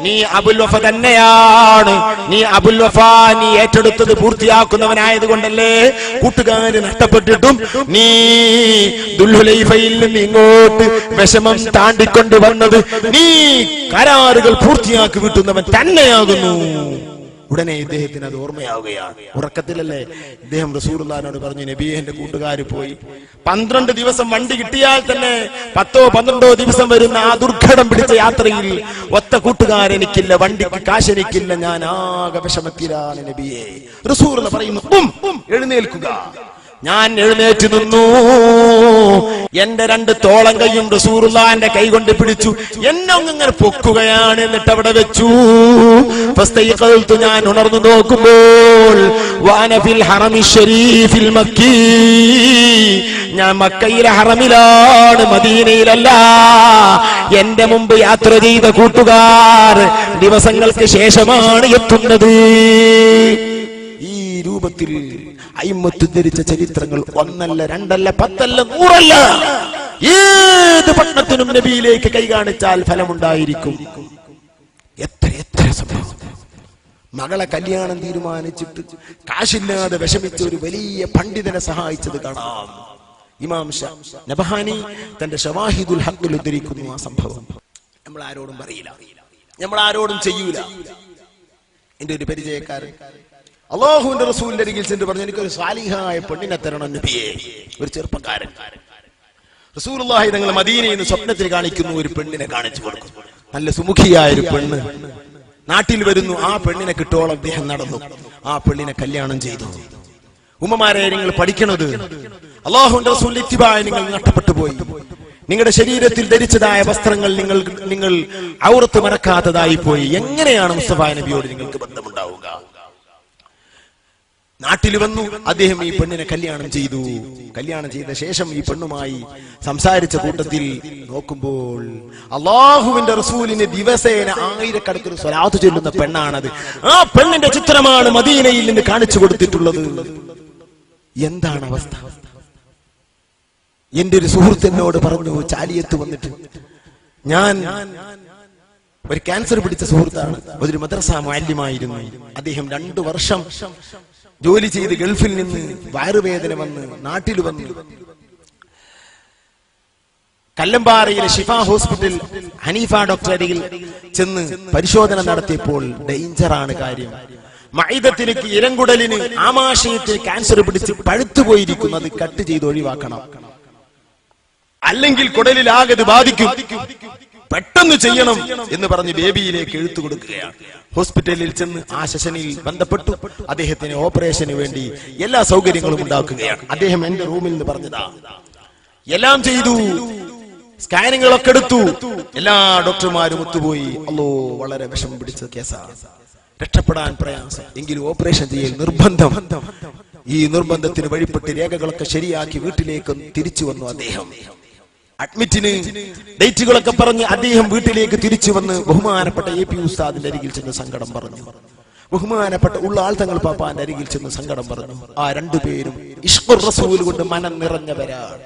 നീ അബുൽ വഫ തന്നെയാണ്, നീ അബുൽ വഫ, നീ ഏറ്റെടുത്തത് പൂർത്തിയാക്കുന്നവനായത് കൊണ്ടല്ലേ കൂട്ടുകാര് നഷ്ടപ്പെട്ടിട്ടും നീ ദുൽഹുലൈഫയിൽ നിന്ന് ഇങ്ങോട്ട് വിഷമം താണ്ടിക്കൊണ്ട് വന്നത്, നീ കരാറുകൾ പൂർത്തിയാക്കി വിട്ടുന്നവൻ തന്നെയാകുന്നു. ഉടനെ ഇദ്ദേഹത്തിന് അത് ഓർമ്മയാവുകയാണ്. ഉറക്കത്തിലല്ലേ ഇദ്ദേഹം റസൂലുള്ളാഹിനോട് പറഞ്ഞു, നബിയെ എന്റെ കൂട്ടുകാര് പോയി, 12 ദിവസം വണ്ടി കിട്ടിയാൽ തന്നെ 10-12 ദിവസം വരുന്ന ആ ദുർഘടം പിടിച്ച യാത്രയിൽ ഒത്ത കൂട്ടുകാരെനിക്കില്ല, വണ്ടിക്ക് കാശെനിക്കില്ല, ഞാൻ ആകെ വിഷമത്തിലാണ് നബിയെ. റസൂലുള്ളാഹി പറയുന്നു, എഴുന്നേൽക്കുക. ഞാൻ എഴുന്നേറ്റ് നിന്നു. എന്റെ 2 തോളം കൈയും റസൂലുള്ളാഹിന്റെ കൈ കൊണ്ട് പിടിച്ചു, എന്നെ ഇങ്ങനെ പൊക്കുകയാണ്. എന്നിട്ട് അവിടെ വെച്ചു. ഫസ്തൈഖൽതു, ഞാൻ ഉണർന്നു നോക്കുമ്പോൾ വാന ഫിൽ ഹറമി ശരീഫിൽ മക്കി, ഞാൻ മക്കയിലെ ഹറമിലാണ്, മദീനയിലല്ല. എന്റെ മുമ്പ് യാത്ര ചെയ്ത കൂട്ടുകാർ ദിവസങ്ങൾക്ക് ശേഷമാണ് എത്തുന്നത്. ഈ രൂപത്തിൽ അയിമ്മത്ത് ധരിച്ച ചരിത്രങ്ങൾ 1 അല്ല 2 അല്ല 10 അല്ല 100 അല്ല. ഏത് പട്ടണത്തിനും നബിയിലേക്ക് കൈ കാണിച്ചാൽ ഫലമുണ്ടായിരിക്കും. എത്ര സംഭവം. മകളെ കല്യാണം തീരുമാനിച്ചിട്ട് കാശില്ലാതെ വിഷമിച്ച ഒരു വലിയ പണ്ഡിതനെ സഹായിച്ചത് കാണാം. ഇമാം നബഹാനി തന്റെ ഷവാഹിദുൽ ഹഖിൽ ഉദ്ധരിക്കുന്നു ആ സംഭവം. നമ്മൾ ആരോടും പറയില്ല, നമ്മൾ ആരോടും ചെയ്യൂല. എന്റെ ഒരു പരിചയക്കാരൻ അല്ലാഹുവിന്റെ റസൂലിന്റെ അരികിൽ ചെന്ന് പറഞ്ഞു, എനിക്കൊരു സാലിഹായ പെണ്ണിനെ തരണം നബിയേ. ഒരു ചെറുപ്പക്കാരൻ റസൂലുള്ളാഹി തങ്ങൾ മദീനയിൽ നിന്ന് സ്വപ്നത്തിൽ കാണിക്കുന്നു, ഒരു പെണ്ണിനെ കാണിച്ചു കൊടുക്കുന്നു. നല്ല സുമുഖിയായ ഒരു പെണ്ണ് നാട്ടിൽ വരുന്നു. ആ പെണ്ണിനെ കിട്ടോളം അദ്ദേഹം നടന്നു. ആ പെണ്ണിനെ കല്യാണം ചെയ്തു. ഉമ്മമാരെ, നിങ്ങൾ പഠിക്കണത്, അല്ലാഹുവിന്റെ റസൂൽ ഇത്തിബാഅ നിങ്ങൾ നഷ്ടപ്പെട്ടു പോയി. നിങ്ങളുടെ ശരീരത്തിൽ ധരിച്ചതായ വസ്ത്രങ്ങൾ നിങ്ങൾ ഔറത്ത് മറക്കാത്തതായി പോയി. എങ്ങനെയാണ് മുസ്തഫ നബിയോട് നിങ്ങൾക്ക് ബന്ധമുണ്ടാവുക? നാട്ടിൽ വന്നു. അദ്ദേഹം ഈ പെണ്ണിനെ കല്യാണം ചെയ്തു. കല്യാണം ചെയ്ത ശേഷം ഈ പെണ്ണുമായി സംസാരിച്ച കൂട്ടത്തിൽ നോക്കുമ്പോൾ അല്ലാഹുവിന്റെ റസൂലിന് ദിവസേന 1000 സ്വലാത്ത് ചൊല്ലുന്ന പെണ്ണാണത്. ആ പെണ്ണിന്റെ ചിത്രമാണ് മദീനയിൽ നിന്ന് കാണിച്ചു കൊടുത്തിട്ടുള്ളത്. എന്താണ് അവസ്ഥ? എന്റെ ഒരു സുഹൃത്ത് എന്നോട് പറഞ്ഞു, ചാലിയത്ത് വന്നിട്ട്, ഞാൻ ഒരു ക്യാൻസർ പിടിച്ച സുഹൃത്താണ്, ഒരു മദ്രസ മുഅല്ലിമായിരുന്നു. അദ്ദേഹം 2 വർഷം ജോലി ചെയ്ത് ഗൾഫിൽ നിന്ന് വയറുവേദന വന്ന് നാട്ടിൽ വന്നു. കല്ലമ്പാറയിലെ ഷിഫ ഹോസ്പിറ്റൽ ഹനീഫ ഡോക്ടർ അരികിൽ ചെന്ന് പരിശോധന നടത്തിയപ്പോൾ ഡേഞ്ചറാണ് കാര്യം. മൈദത്തിലേക്ക്, ഇരങ്കുടലിന്, ആമാശയത്തിന് ക്യാൻസർ പിടിച്ച് പഴുത്തുപോയിരിക്കുന്നു. അത് കട്ട് ചെയ്ത് ഒഴിവാക്കണം, അല്ലെങ്കിൽ കുടലിലാകെ ബാധിക്കും, പെട്ടെന്ന് ചെയ്യണം എന്ന് പറഞ്ഞ് ബേബിയിലേക്ക് എഴുത്തു കൊടുക്കുകയാണ്. ഹോസ്പിറ്റലിൽ ചെന്ന് ആ സെഷനിൽ ബന്ധപ്പെട്ടു. അദ്ദേഹത്തിന് ഓപ്പറേഷന് വേണ്ടി എല്ലാ സൗകര്യങ്ങളും ഉണ്ടാക്കുകയാണ്. അദ്ദേഹം എന്റെ റൂമിൽ നിന്ന് പറഞ്ഞതാ. എല്ലാം ചെയ്തു, സ്കാനിങ്ങുകളൊക്കെ എടുത്തു, എല്ലാ ഡോക്ടർമാരും ഒത്തുപോയി. അല്ലോ, വളരെ വിഷമം പിടിച്ച കേസാണ്, രക്ഷപ്പെടാൻ പ്രയാസം, എങ്കിലും ഓപ്പറേഷൻ ചെയ്യൽ നിർബന്ധം. ഈ നിർബന്ധത്തിന് വഴിപ്പെട്ട് രേഖകളൊക്കെ ശരിയാക്കി വീട്ടിലേക്ക് തിരിച്ചു വന്നു. അദ്ദേഹം അഡ്മിറ്റിന് ഡേറ്റുകളൊക്കെ പറഞ്ഞ് അദ്ദേഹം വീട്ടിലേക്ക് തിരിച്ചു വന്ന് ബഹുമാനപ്പെട്ട AP ഉസ്താദിന്റെ അരികിൽ ചെന്ന് സങ്കടം പറഞ്ഞു. ബഹുമാനപ്പെട്ട ഉള്ളാൾ തങ്ങൾ പാപ്പാന്റെ അരികിൽ ചെന്ന് സങ്കടം പറഞ്ഞു. ആ രണ്ടുപേരും ഇഷ്ഖുർ റസൂൽ കൊണ്ട് മനം നിറഞ്ഞവരാണ്.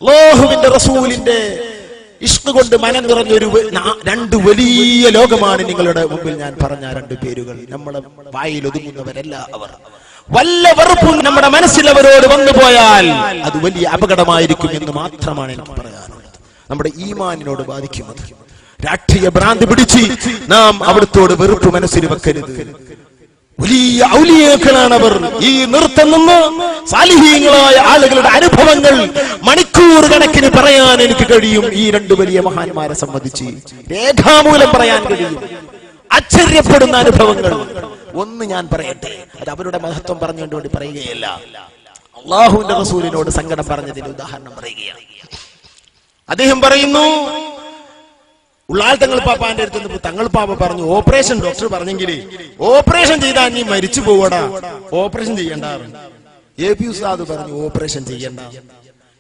അല്ലാഹുവിന്റെ റസൂലിന്റെ ഇഷ്ഖ് കൊണ്ട് മനം നിറഞ്ഞൊരു രണ്ട് വലിയ ലോകമാണ് നിങ്ങളുടെ മുമ്പിൽ ഞാൻ പറഞ്ഞ രണ്ട് പേരുകൾ. നമ്മളെ വായിൽ ഒതുങ്ങുന്നവരല്ല അവർ. വല്ല വെറുപ്പും നമ്മുടെ മനസ്സിൽ അവരോട് വന്നുപോയാൽ അത് വലിയ അപകടമായിരിക്കും എന്ന് മാത്രമാണ് എനിക്ക് പറയാനുള്ളത്. നമ്മുടെ ഈമാനിനോട് ബാധിക്കുന്നത്. രാഷ്ട്രീയ ഭ്രാന്തി പിടിച്ച് നാം അവിടുത്തോട് വെറുപ്പ് മനസ്സിൽ വെക്കരുത്. വലിയ ഔലിയാക്കളാണ് അവർ. ഈ നിർത്തം നിന്ന് സാലിഹീങ്ങളായ ആളുകളുടെ അനുഭവങ്ങൾ മണിക്കൂർ കണക്കിന് പറയാൻ എനിക്ക് കഴിയും. ഈ രണ്ട് വലിയ മഹാന്മാരെ സംബന്ധിച്ച് രേഖാമൂലം പറയാൻ കഴിയും. ആശ്ചര്യപ്പെടുന്ന അനുഭവങ്ങൾ. ഒന്ന് ഞാൻ പറയട്ടെ, അത് അവരുടെ മഹത്വം പറഞ്ഞുകൊണ്ട് വേണ്ടി പറയുകയല്ല, അള്ളാഹുവിന്റെ റസൂലിനോട് സങ്കടം പറഞ്ഞതിന്റെ ഉദാഹരണം പറയുകയാണ്. അദ്ദേഹം പറയുന്നു, ഉള്ളാൾ തങ്ങൾ പാപ്പാന്റെ അടുത്ത് തങ്ങൾ പാപ്പ പറഞ്ഞു, ഓപ്പറേഷൻ ഡോക്ടർ പറഞ്ഞെങ്കിൽ ഓപ്പറേഷൻ ചെയ്താൽ നീ മരിച്ചു പോവടാ, ഓപ്പറേഷൻ ചെയ്യണ്ട. AP ഉസ്താദ് പറഞ്ഞു ഓപ്പറേഷൻ ചെയ്യണ്ട.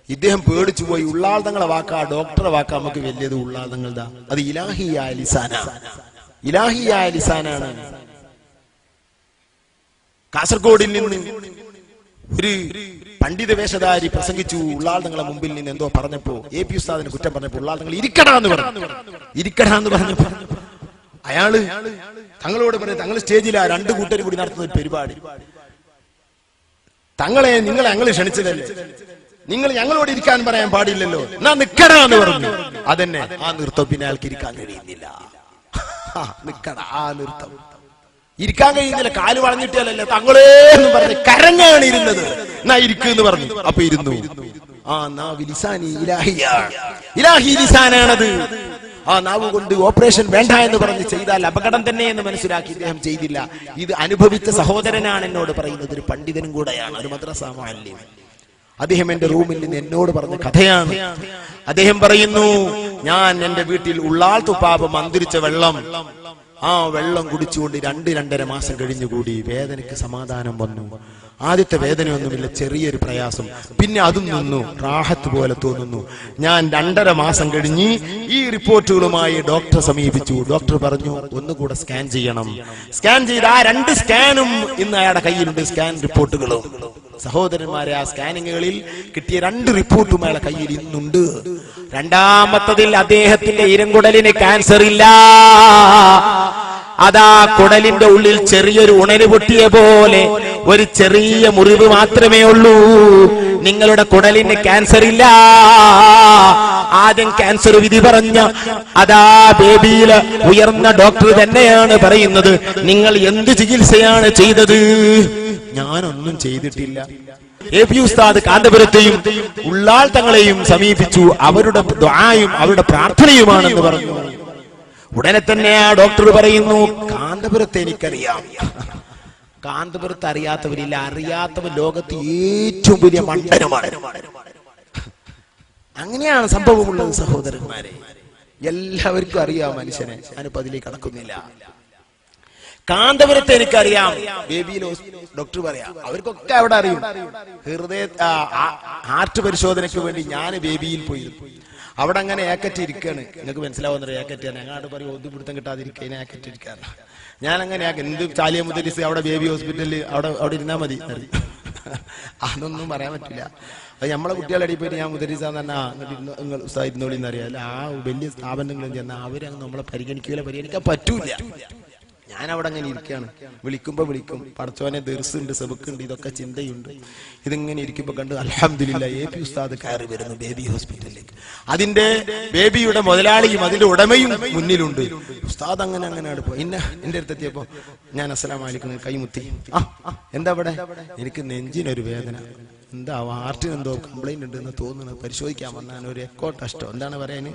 ഇദ്ദേഹം പേടിച്ചു പോയി. ഉള്ളാൾ തങ്ങളെ വാക്കാ ഡോക്ടറെ വാക്കാ നമുക്ക് വലിയത്. ഉള്ളാൾ തങ്ങളതാ അത് ഇലാഹിയായ ലിസാനാണ്. ഇലാഹിയായ ലിസാനാണ്. കാസർഗോഡിൽ നിന്ന് ഒരു പണ്ഡിത വേഷധാരി പ്രസംഗിച്ചു. ഉള്ളാൾ തങ്ങളെ മുമ്പിൽ നിന്ന് എന്തോ പറഞ്ഞപ്പോ AP ഉസ്താദിന് കുറ്റം പറഞ്ഞപ്പോ ഉള്ളാൾ തങ്ങൾ ഇരിക്കടാന്ന് പറഞ്ഞപ്പോ അയാള് തങ്ങളോട് പറഞ്ഞു, തങ്ങൾ സ്റ്റേജിൽ ആ രണ്ടു കൂട്ടരും കൂടി നടത്തുന്ന ഒരു പരിപാടി, നിങ്ങളെ ഞങ്ങൾ ക്ഷണിച്ചതല്ലേ, നിങ്ങൾ ഞങ്ങളോട് ഇരിക്കാൻ പറയാൻ പാടില്ലല്ലോ, എന്നാ നിക്കടാന്ന് പറഞ്ഞു. അതന്നെ ആ നൃത്തം. പിന്നെ അയാൾക്ക് ഇരിക്കാൻ കഴിയുന്നില്ല. നിക്കട ആ നൃത്തം ഇരിക്കാൻ കഴിയുന്നില്ല. കാല് വളഞ്ഞിട്ടല്ലേ തങ്ങളേ എന്ന് പറഞ്ഞ് കരഞ്ഞാണ് ഇരുന്നത്. എന്നാ ഇരിക്കുന്നു പറഞ്ഞു. അപ്പൊ ഇരുന്നു. ആ നാവ് ലിസാനി ഇലാഹി ലിസാനാണത്. ആ നാവ് കൊണ്ട് ഓപ്പറേഷൻ വേണ്ട എന്ന് പറഞ്ഞ് ചെയ്താൽ അപകടം തന്നെ എന്ന് മനസ്സിലാക്കി ഇദ്ദേഹം ചെയ്തില്ല. ഇത് അനുഭവിച്ച സഹോദരനാണ് എന്നോട് പറയുന്നത്. ഒരു പണ്ഡിതനും കൂടെയാണ്, ഒരു മദ്രസ മുഅല്ലിം. അദ്ദേഹം എന്റെ റൂമിൽ നിന്ന് എന്നോട് പറഞ്ഞ കഥയാണ്. അദ്ദേഹം പറയുന്നു, ഞാൻ എന്റെ വീട്ടിൽ ഉള്ളാൾ തുപ്പാപ മന്ത്രിച്ച വെള്ളം, ആ വെള്ളം കുടിച്ചുകൊണ്ട് 2-2.5 മാസം കഴിഞ്ഞുകൂടി. വേദനയ്ക്ക് സമാധാനം വന്നു. ആദ്യത്തെ വേദനയൊന്നുമില്ല, ചെറിയൊരു പ്രയാസം. പിന്നെ അതും നിന്നു, റാഹത്ത് പോലെ തോന്നുന്നു. ഞാൻ 2.5 മാസം കഴിഞ്ഞ് ഈ റിപ്പോർട്ടുകളുമായി ഡോക്ടറെ സമീപിച്ചു. ഡോക്ടർ പറഞ്ഞു ഒന്നുകൂടെ സ്കാൻ ചെയ്യണം. സ്കാൻ ചെയ്ത് ആ 2 സ്കാനും ഇന്ന് അയാളുടെ കയ്യിലുണ്ട്. സ്കാൻ റിപ്പോർട്ടുകളും സഹോദരന്മാരെ, ആ സ്കാനിങ്ങുകളിൽ കിട്ടിയ 2 റിപ്പോർട്ടും അയാളുടെ കയ്യിൽ ഇന്നുണ്ട്. രണ്ടാമത്തതിൽ അദ്ദേഹത്തിന്റെ ഇരങ്കുടലിന് ക്യാൻസർ ഇല്ല. അതാ കുടലിന്റെ ഉള്ളിൽ ചെറിയൊരു ഉണര് പൊട്ടിയ പോലെ ഒരു ചെറിയ മുറിവ് മാത്രമേ ഉള്ളൂ. നിങ്ങളുടെ കുടലിന് ക്യാൻസർ ഇല്ല. ആദ്യം ക്യാൻസർ വിധി പറഞ്ഞ അതാ ബേബിയില് ഉയർന്ന ഡോക്ടർ തന്നെയാണ് പറയുന്നത്, നിങ്ങൾ എന്ത് ചികിത്സയാണ് ചെയ്തത്? ഞാനൊന്നും ചെയ്തിട്ടില്ല. AP ഉസ്താദ് കാന്തപുരത്തെയും ഉള്ളാൾ തങ്ങളെയും സമീപിച്ചു. അവരുടെ ദുആയും അവരുടെ പ്രാർത്ഥനയുമാണെന്ന് പറഞ്ഞു. ഉടനെ തന്നെ ആ ഡോക്ടർ പറയുന്നു, കാന്തപുരത്തെ എനിക്കറിയാം. കാന്തപുരത്ത് അറിയാത്തവരില്ല. അറിയാത്തവർ ലോകത്ത് ഏറ്റവും വലിയ മണ്ടനുമാണ്. അങ്ങനെയാണ് സംഭവമുള്ളത് സഹോദരന്മാരെ. എല്ലാവർക്കും അറിയാം മനുഷ്യനെ. ഞാനിപ്പോ അതിലേക്ക് കടക്കുന്നില്ല. കാന്തപുരത്തെ എനിക്കറിയാം. ബേബിയിൽ ഡോക്ടർ പറയാം, അവർക്കൊക്കെ അവിടെ അറിയും. ഹാർട്ട് പരിശോധനയ്ക്ക് വേണ്ടി ഞാൻ ബേബിയിൽ പോയിരുന്നു. അവിടെ അങ്ങനെ ഏക്കറ്റ് ഇരിക്കാണ്. നിങ്ങൾക്ക് മനസ്സിലാവുന്ന ഏക്കറ്റാണ്. ഞങ്ങളുടെ പറയും ഒന്നും പിടുത്തം കിട്ടാതിരിക്കാൻ ഏക്കറ്റ് ഇരിക്കാണ്. ഞാൻ അങ്ങനെ എന്ത് ചാലിയ മുദ്രിസ് അവിടെ ബേബി ഹോസ്പിറ്റലിൽ അവിടെ ഇരുന്നാൽ മതി. അതൊന്നും പറയാൻ പറ്റില്ല. അത് നമ്മളെ കുട്ടികളുടെ അടിയിൽ പോയിട്ട് ഞാൻ മുദ്രിസാന്ന് പറഞ്ഞാൽ നിങ്ങൾ ഇരുന്നോളിന്ന് അറിയാം. ആ വലിയ സ്ഥാപനങ്ങളും ചെന്നാൽ അവരങ്ങ് നമ്മളെ പരിഗണിക്കാൻ പറ്റൂല. ഞാൻ അവിടെ അങ്ങനെ ഇരിക്കുകയാണ്. വിളിക്കുമ്പോ വിളിക്കും, പടച്ചോനെ ദർസുണ്ട്, സബക്കുണ്ട്, ഇതൊക്കെ ചിന്തയുണ്ട്. ഇതിങ്ങനെ ഇരിക്കുമ്പോ കണ്ട് അൽഹംദുലില്ലാ AP ഉസ്താദ് കയറി വരുന്നു ബേബി ഹോസ്പിറ്റലിലേക്ക്. അതിന്റെ ബേബിയുടെ മുതലാളിയും അതിന്റെ ഉടമയും മുന്നിലുണ്ട്. ഉസ്താദ് അങ്ങനെ പോയി. എന്റെ അടുത്തെത്തിയപ്പോ ഞാൻ അസ്സലാമു അലൈക്കും കൈമുത്തി. എന്താ അവിടെ? എനിക്ക് നെഞ്ചിനൊരു വേദന. എന്താ ഹാർട്ടിന് എന്തോ കംപ്ലൈന്റ് ഉണ്ട് എന്ന് തോന്നുന്നു. പരിശോധിക്കാൻ വന്നാണ്. ഒരു എക്കോ ടെസ്റ്റോ എന്താണ് പറയാന്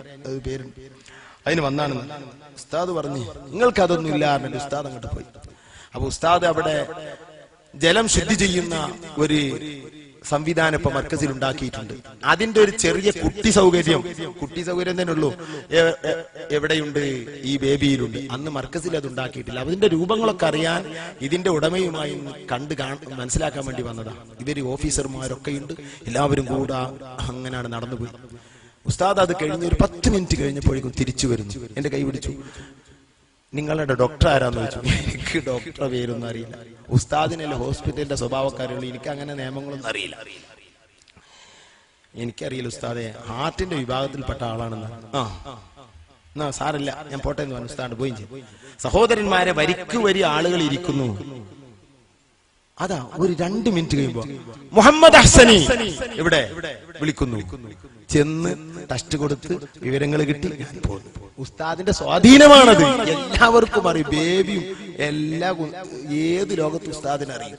പേരുണ്ട്, അതിന് വന്നാണ്. ഉസ്താദ് പറഞ്ഞു നിങ്ങൾക്ക് അതൊന്നും ഇല്ല. ഉസ്താദ് അങ്ങോട്ട് പോയി. അപ്പൊ ഉസ്താദ് അവിടെ ജലം ശുദ്ധി ചെയ്യുന്ന ഒരു സംവിധാനം ഇപ്പൊ മർക്കസിൽ ഉണ്ടാക്കിയിട്ടുണ്ട്. അതിന്റെ ഒരു ചെറിയ കുട്ടി സൗകര്യം തന്നെ ഉള്ളൂ. എവിടെയുണ്ട്? ഈ ബേബിയിലുണ്ട്. അന്ന് മർക്കസിൽ അത് ഉണ്ടാക്കിയിട്ടില്ല. അതിന്റെ രൂപങ്ങളൊക്കെ അറിയാൻ ഇതിന്റെ ഉടമയുമായി മനസ്സിലാക്കാൻ വേണ്ടി വന്നതാ. ഇവര് ഓഫീസർമാരൊക്കെ ഉണ്ട്. എല്ലാവരും കൂടെ അങ്ങനെയാണ് നടന്നുപോയി. ഉസ്താദ് അത് കഴിഞ്ഞ് ഒരു 10 മിനിറ്റ് കഴിഞ്ഞപ്പോഴേക്കും തിരിച്ചു വരുന്നു. എന്റെ കൈ പിടിച്ചു. നിങ്ങളുടെ ഡോക്ടർ ആരാന്ന് ചോദിച്ചു. എനിക്ക് ഡോക്ടറെ പേരൊന്നും അറിയില്ല. ഉസ്താദിനല്ല ഹോസ്പിറ്റലിന്റെ സ്വഭാവക്കാരുള്ളൂ. എനിക്ക് അങ്ങനെ നിയമങ്ങളൊന്നും അറിയില്ല. എനിക്കറിയില്ല ഉസ്താദെ, ഹാർട്ടിന്റെ വിഭാഗത്തിൽപ്പെട്ട ആളാണെന്ന്. എന്നാ സാറില്ല, ഞാൻ പോട്ടെ എന്ന് പറഞ്ഞു. ഉസ്താദ് പോയി ചെയ്തു. സഹോദരന്മാരെ, വരിക്ക് വരി ആളുകൾ ഇരിക്കുന്നു. അതാ ഒരു 2 മിനിറ്റ് കഴിയുമ്പോ മുഹമ്മദ് ഹസനി ഇവിടെ വിളിക്കുന്നു. ചെന്ന് ടെസ്റ്റ് കൊടുത്ത് വിവരങ്ങൾ കിട്ടി ഞാൻ പോന്നു. ഉസ്താദിന്റെ സ്വാധീനമാണത്. എല്ലാവർക്കും അറിയും. ബേബിയും എല്ലാ ഏത് ലോകത്ത് ഉസ്താദിനെ അറിയും.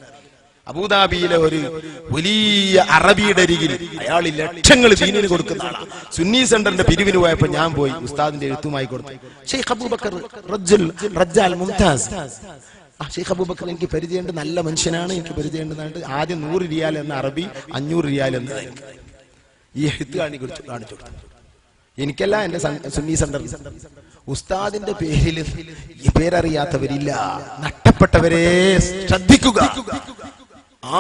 അബുദാബിയിലെ ഒരു വലിയ അറബിയുടെ അരികിൽ അയാൾ ലക്ഷങ്ങൾ ദീനിന് കൊടുക്കുന്ന ആളാണ്. സുന്നി സെന്ററിന്റെ പിരിവിന് പോയപ്പോ ഞാൻ പോയി ഉസ്താദിന്റെ എഴുത്തുമായി കൊടുത്തു. ഷെയ്ഖ് അബൂബക്കർ റജ്ജാൽ മുംതാസ്. ഷെയ്ഖ് അബൂബക്കർ എനിക്ക് പരിചയമുണ്ട്, നല്ല മനുഷ്യനാണ്, എനിക്ക് പരിചയമുണ്ടെന്നായിട്ട് ആദ്യം 100 റിയാൽ എന്ന അറബി, 500 റിയാൽ എന്ന ഈ എഴുത്ത് കാണിച്ചു കൊടുത്തു. എനിക്കല്ല, എന്റെ സുന്നി സെന്റർ. ഉസ്താദിന്റെ പേരിൽ ഈ പേരറിയാത്തവരില്ല. നഷ്ടപ്പെട്ടവരെ ശ്രദ്ധിക്കുക.